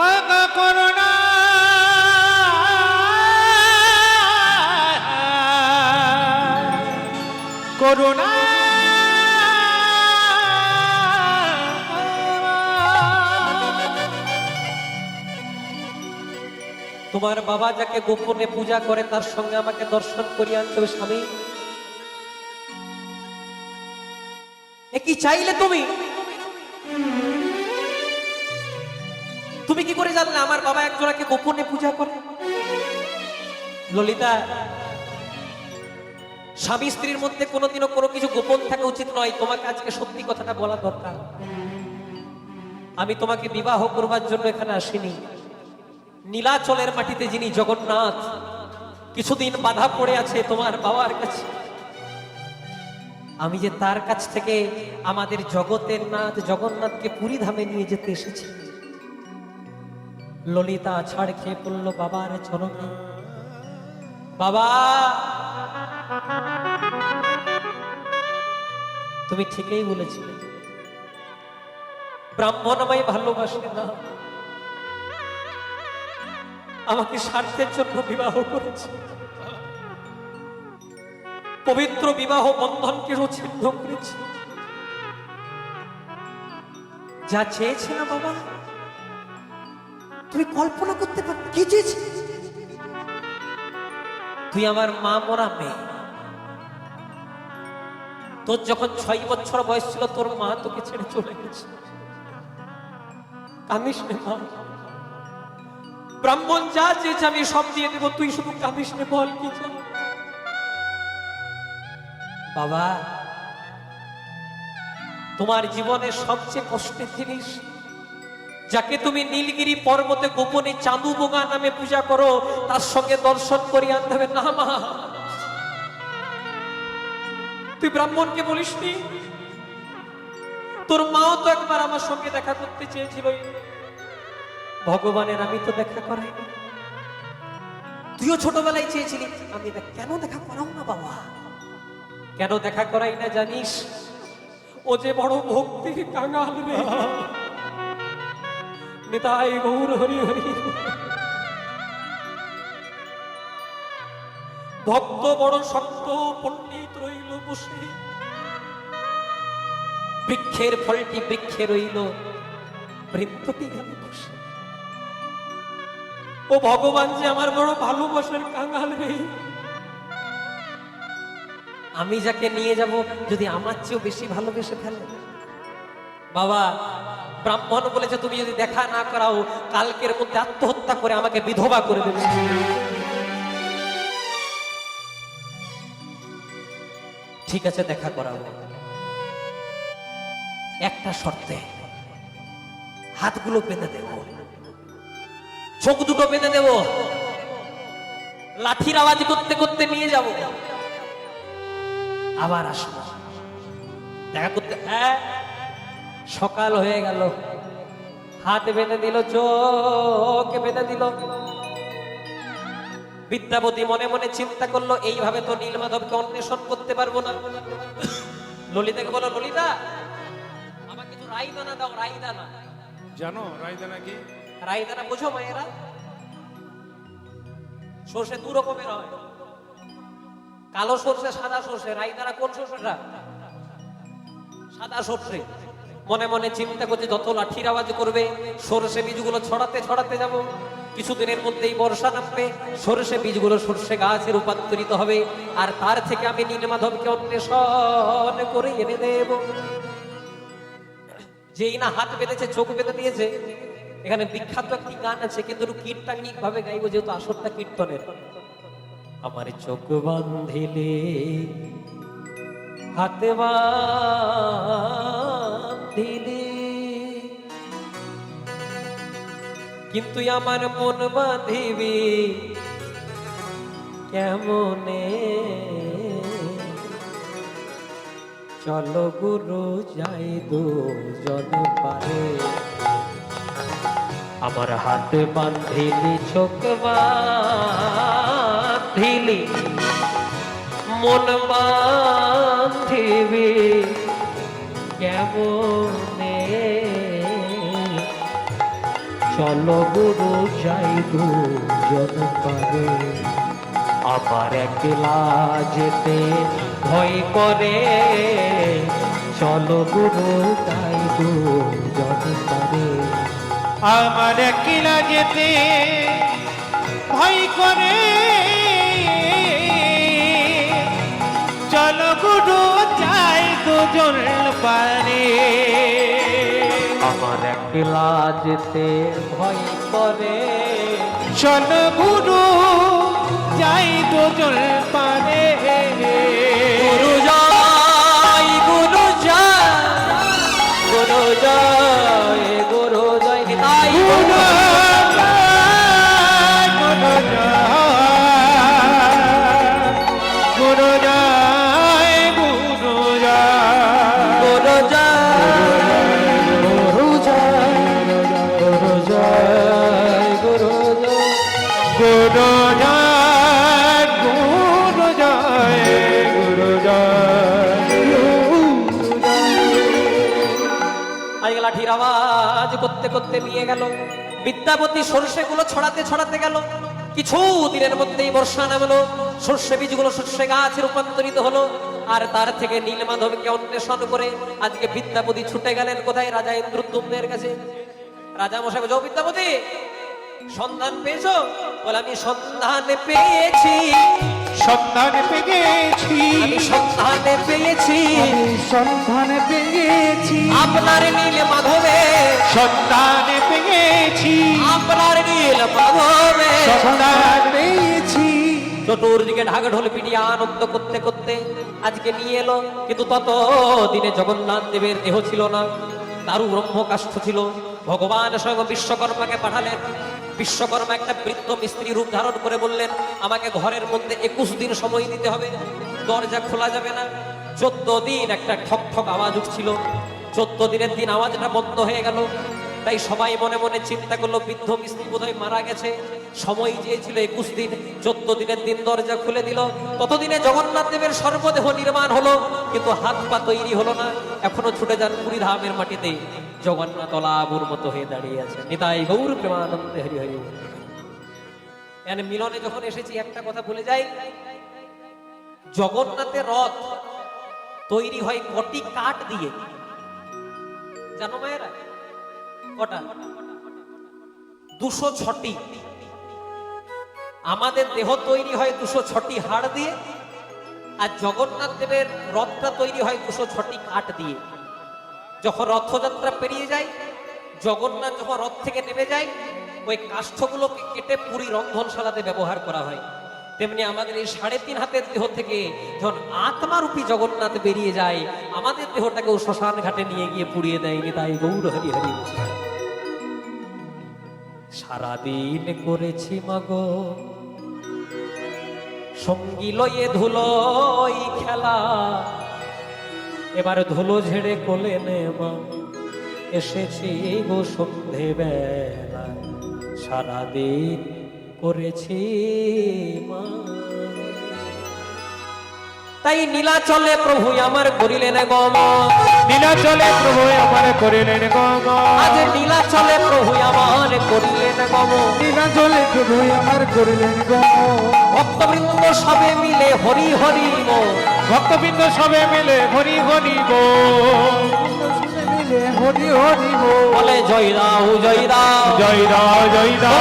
ও গো করুণা, করুণা। তোমার বাবা যাকে গোপনে পূজা করে তার সঙ্গে আমাকে দর্শন করিয়ে আনতে হবে। স্বামী, এ কি চাইলে তুমি? তুমি কি করে জানলে আমার বাবা একজনকে গোপনে পূজা করে? ললিতা, স্বামী স্ত্রীর মধ্যে কোনোদিনও কোনো কিছু গোপন থাকা উচিত নয়। তোমাকে আজকে সত্যি কথাটা বলা দরকার। আমি তোমাকে বিবাহ করবার জন্য এখানে আসিনি। নীলাচলের মাটিতে যিনি জগন্নাথ, কিছুদিন বাধা পড়ে আছে তোমার বাবার কাছে, আমি যে তার কাছ থেকে আমাদের জগতের নাথ জগন্নাথকে পুরী ধামে নিয়ে যেতে এসেছি। ললিতা ছাড় খেয়ে পড়ল বাবার চরণে। বাবা, তুমি ঠিকই বলেছিলে, ব্রাহ্মণ আমায় ভালোবাসে না, আমাকে স্বার্থের জন্য বিবাহ করেছে, পবিত্র বিবাহ বন্ধনকে ছিন্ন করেছে। যা চেয়েছে না বাবা, তুমি কল্পনা করতে পারো কি চেয়েছে? তুই আমার মা মরা মেয়ে। তোর যখন 6 বছর বয়স ছিল তোর মা তোকে ছেড়ে চলে গেছে। কাঁদিস নে মা, ব্রাহ্মণ যা চেয়েছে আমি সব দিয়ে দেবো, তুই শুধু কাঁদিস নে, বল কি চাই। বাবা, তোমার জীবনের সবচেয়ে কষ্টের জিনিস, যাকে তুমি নীলগিরি পর্বতে গোপনে চাঁদু বোগা নামে পূজা করো, তার সঙ্গে দর্শন করিয়ে আনতে হবে না মা। তুই ব্রাহ্মণকে বলিসনি? তোর মাও তো একবার আমার সঙ্গে দেখা করতে চেয়েছিল, ভগবানের আমি তো দেখা করাই। তুইও ছোটবেলায় চেয়েছিলি, আমি কেন দেখা করাও না বাবা? কেন দেখা করাই না জানিস? ও যে বড় ভক্তির কাঙাল রে। নিতাই গৌর হরি হরি। ভক্ত বড় শক্ত, পণ্ডিত রইল বসে, বৃক্ষের ফলটি বৃক্ষে রইল, বৃন্তটি গেল বসে। ও ভগবান যে আমার বড় ভালোবাসার কাঙাল রে, আমি যাকে নিয়ে যাব যদি আমার চেয়েও বেশি ভালোবেসে ফেলে। বাবা, ব্রাহ্মণ বলেছে তুমি যদি দেখা না করাও কালকের মধ্যে আত্মহত্যা করে আমাকে বিধবা করে দেবে। ঠিক আছে, দেখা করাবো, একটা শর্তে। হাতগুলো বেঁধে দেব, চোখ দুটো বেঁধে দেব, লাঠির আওয়াজ করতে করতে নিয়ে যাব, আবার আসবো দেখা করতে। হ্যাঁ, সকাল হয়ে গেল, হাত বেঁধে দিল, চোখ বেঁধে দিল। বিদ্যাপতি মনে মনে চিন্তা করলো, এইভাবে তো নীলমাধবকে অন্বেষণ করতে পারবো না। ললিতাকে বলো, ললিতা আমাকে কিছু রাইদানা দাও, রাইদানা। জানো রায়দানা কি? রাইদানা বোঝো মায়েরা? সর্ষে দু রকমের হয়, কালো সর্ষে, সাদা সর্ষে। রাইদানা কোন সর্ষেটা? সাদা সর্ষে। মনে মনে চিন্তা করছে, যত লাঠির আওয়াজ করবে সর্ষে বীজগুলো ছড়াতে ছড়াতে যাব, কিছুদিনের মধ্যেই বর্ষা নামবে, সর্ষে বীজগুলো সর্ষে গাছে রূপান্তরিত হবে, আর তার থেকে আমি নীলমাধবকে অন্বেষণ করে এনে দেব। যেই না হাত বেঁধেছে, চোখ বেঁধে দিয়েছে। এখানে বিখ্যাত একটি গান আছে, কিন্তু কীর্তনিক ভাবে গাইবো, যেহেতু আসরটা কীর্তনের। আমার চোখ বাঁধিলে, হাতে বাঁধিলে, কিন্তু আমার মন বাঁধিবি কেমনে? চলো গুরু যাই দুজন পারে, আমার হাতে বাঁধিলি, চোখ বাঁধিলি, মন বাঁধিবি কেমনে? চলো গুরু যাই দুজন পারে, আবার একলা যেতে ভয় করে, চলো গুরু যাই দুজন পারে। আমার একলা যেতে ভয় করে, চলো গুরু যাই দুজন পারে। আমার একলা যেতে ভয় করে, চলো গুরু যাই দুজন পারে। গুরু জয়, গুরু জয়, গুরু জয়, গুরু জয়, নিতাই গুরু গৌর। জয়, গুরু জয়, গুরু জয়, গুরু জয়, গুরু জয়, গুরু জয়, গুরু জয়, গুরু জয়। গুরু জয়, গুরু জয়, গুরু জয়। আজকে লাঠির আওয়াজ করতে করতে নিয়ে গেল। বিদ্যাপতি সর্ষেগুলো ছড়াতে ছড়াতে গেল, কিছু দিনের মধ্যেই বর্ষা নামলো, সর্ষে বীজগুলো সর্ষে গাছে রূপান্তরিত হলো, আর তার থেকে নীলমাধবকে অন্বেষণ করে আজকে বিদ্যাপতি ছুটে গেলেন কোথায়? রাজা ইন্দ্রদ্যুম্নের কাছে। রাজা মশাই বলছে, ও বিদ্যাপতি, সন্ধান পেয়েছো? বলে, আমি সন্ধান পেয়েছি, সন্ধান পেয়েছি, আমি সন্ধান পেয়েছি, আমি সন্ধান পেয়েছি, আপনার নীলমাধবে, সন্ধান পেয়েছি, আপনার নীলমাধবে। সন্ধান পেয়েছি। চতুর্দিকে ঢাক ঢোল পিটিয়ে আনন্দ করতে করতে আজকে নিয়ে এলো, কিন্তু তত দিনে জগন্নাথ দেবের দেহ ছিল না, দারু ব্রহ্মকাষ্ঠ ছিল। ভগবান স্বয়ং বিশ্বকর্মাকে পাঠালেন। বিশ্বকর্মা একটা বৃদ্ধ মিস্ত্রি রূপ ধারণ করে বললেন, আমাকে ঘরের মধ্যে 21 দিন সময় দিতে হবে, দরজা খোলা যাবে না। 14 দিন একটা ঠক ঠক আওয়াজ উঠছিল, 14 দিনের দিন আওয়াজটা বন্ধ হয়ে গেল। তাই সবাই মনে মনে চিন্তা করলো, বৃদ্ধ মিস্ত্রি বোধহয় মারা গেছে। সময় চেয়েছিল 21 দিন, 14 দিনের দিন দরজা খুলে দিল। ততদিনে জগন্নাথ দেবের সর্বদেহ নির্মাণ হলো, কিন্তু হাত পা তৈরি হলো না। এখনো ছুটে যান পুরী ধামের মাটিতে, জগন্নাথ অলাবুর মতো হয়ে দাঁড়িয়ে আছে। নিতাই গৌর প্রেমানন্দে হরি হরি। এখানে মিলনে যখন এসেছি একটা কথা বলে যাই, জগন্নাথের রথ তৈরি হয় কটি কাঠ দিয়ে জানো মায়েরা? কটা? 206টি। আমাদের দেহ তৈরি হয় 206টি হাড় দিয়ে, আর জগন্নাথ দেবের রথটা তৈরি হয় 206টি কাঠ দিয়ে। যখন রথযাত্রা পেরিয়ে যায়, জগন্নাথ যখন রথ থেকে নেমে যায়, ওই কাষ্ঠগুলোকে কেটে পুরী রন্ধনশালাতে ব্যবহার করা হয়। তেমনি আমাদের এই 3.5 হাতের দেহ থেকে যখন আত্মারূপী জগন্নাথ বেরিয়ে যায়, আমাদের দেহটাকেও শ্মশান ঘাটে নিয়ে গিয়ে পুড়িয়ে দেয়নি। তাই গৌর হরি হরি। সারাদিন করেছি মাগো সঙ্গী লয়ে ধুলোই খেলা, এবার ধুলো ঝেড়ে কোলে নেবা এসেছি গো সন্ধে বেলা। সারাদিন করেছি মা। তাই নীলাচলে প্রভু আমার করিলেন গম, নীলাচলে প্রভু আমার করিলেন গম, আজ নীলাচলে প্রভু আমার করিলেন গম। নীলাচলে প্রভু আমার করিলেন গম। ভক্তবৃন্দ সবে মিলে হরি হরি গো, ভক্তবৃন্দ সবে মিলে হরি হরি গো, মিলে হরি হরি বল। বলে জয় দাও জয় দাও, জয় দাও জয় দাও,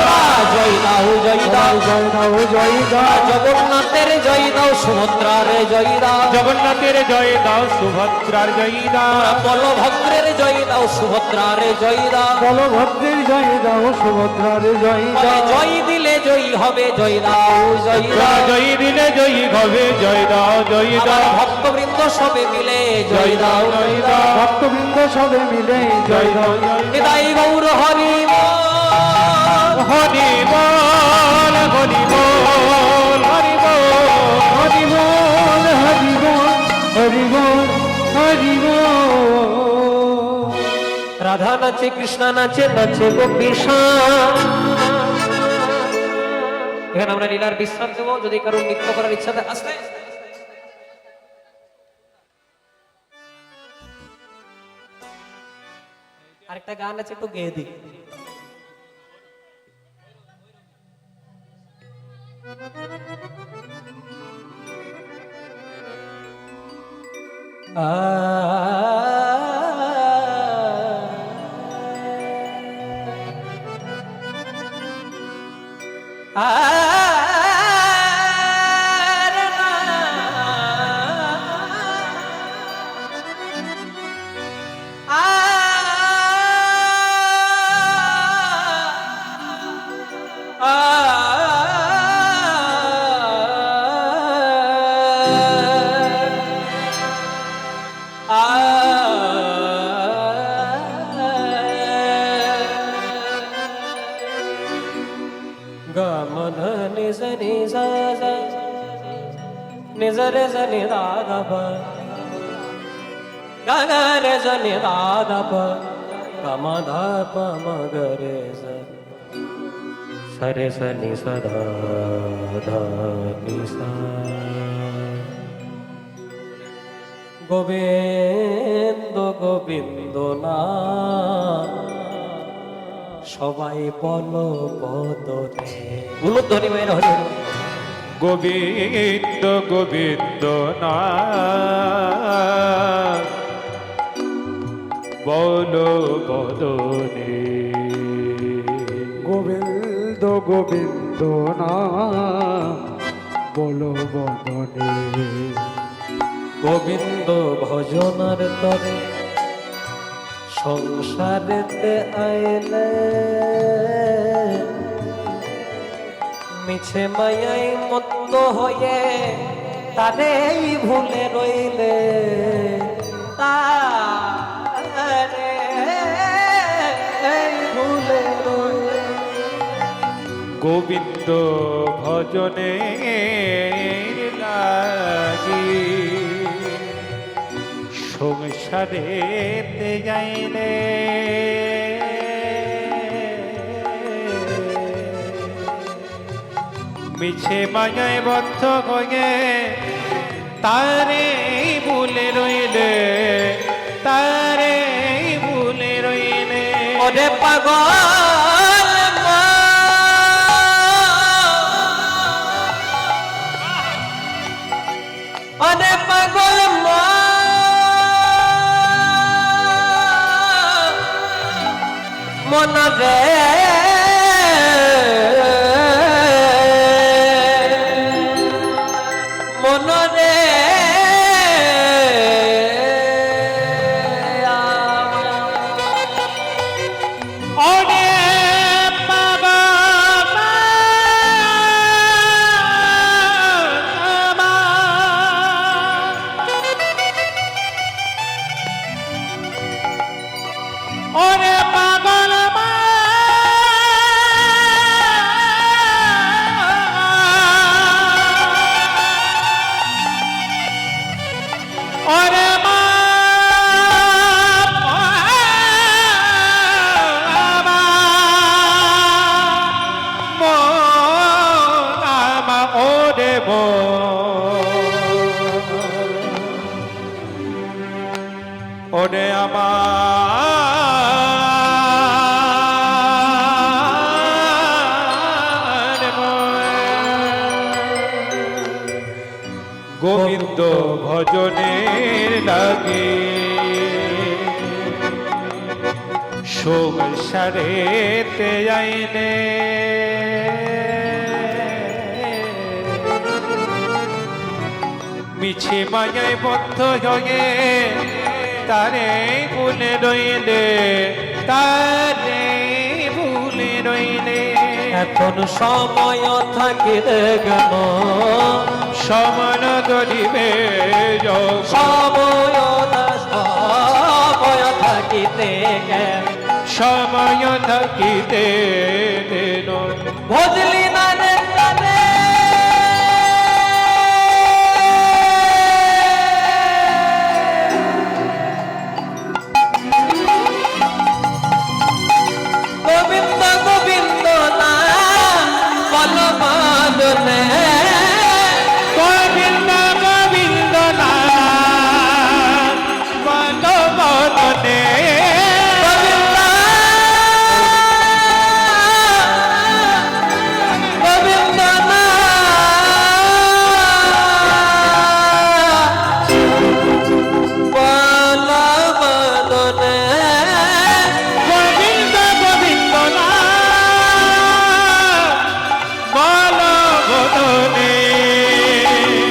জয় দাও জয় দাও, জয় দাও জয় দাও। জগন্নাথের জয় দাও, সুভদ্রার জয় দাও, জগন্নাথের জয় দাও, সুভদ্রার জয় দাও, বলভদ্রের জয় দাও, সুভদ্রার জয় দাও। বলভদ্রের জয় দাও, সুভদ্রার জয় বলে দাও। জয় দিলে জয়ী হবে, জয় দাও জয় দাও। জয় দিলে জয়ী হবে, জয় দাও জয় আবার দাও, ভক্তবৃন্দ সবে মিলে জয় দাও জয় দাও। ভক্তবৃন্দ সবে মিলে জয় দাও জয় দাও। নিতাই গৌর হরি বল। হরি বল হরি বল হরি বল, হরি বল হরি বল হরি বল হরি বল। রাধা নাচে, কৃষ্ণ নাচে, নাচে গোপীশ। এখানে আমরা লীলার বিশ্রাম দেবো। যদি কারো নৃত্য করার ইচ্ছা থাকে আসলে আরেকটা গান আছে, একটু গেয়ে দিই। నిజరే జని దాదప గగరే జని దాదప కమధప మగరే జ సరే సని సదా ధని సా। গোবিন্দ গোবিন্দ না সবাই বলো পদতে। উলুধ্বনি মেয়ের হরি হরি। গোবিন্দ গোবিন্দ না বলো বদনে, গোবিন্দ গোবিন্দ না বলো বদনে। গোবিন্দ ভজনার তরে সংসারেতে আইলে, মিছে মায়াই মত্ত হয়ে তারেই ভুলে রইলে, তারে ভুলে রইলে। গোবিন্দ ভজনে লাগি সংসারেতে যাইলে, মিছে মায়ায় বদ্ধ হয়ে তারে ভুলে রইলে, তারে ভুলে রইলে। ওরে পাগল মা, ওরে পাগল মা, মন রে মন রে ওরে বাবা মা, ওরে পাগল মা, ওরে মা, ওরে আমার গোবিন্দ ভজনের লাগে সংসারেতে আইনে মিছে মায়ায় বদ্ধ হয়ে তারে ভুলে রইলে, তারে ভুলে রইলে। এখন সময় থাকিতে গেল, সমান গরিবে সময় থাকিতে গেল, সময় থাকিতে দেন বুঝলি না রে কানে গোবিন্দ গোবিন্দ না বল বদনে, গোবিন্দ গোবিন্দ না বল বদনে, গোবিন্দ না বল বদনে, গোবিন্দ গোবিন্দ না বল বদনে,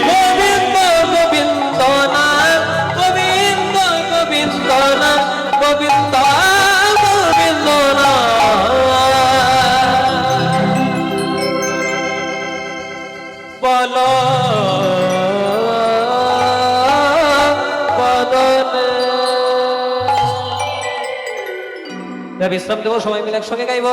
গোবিন্দ গোবিন্দ না গোবিন্দ গোবিন্দ না গোবিন্দ গোবিন্দ না বল বদনে। বিশ্রাম দেবো, সবাই মিলে একসঙ্গে গাইব।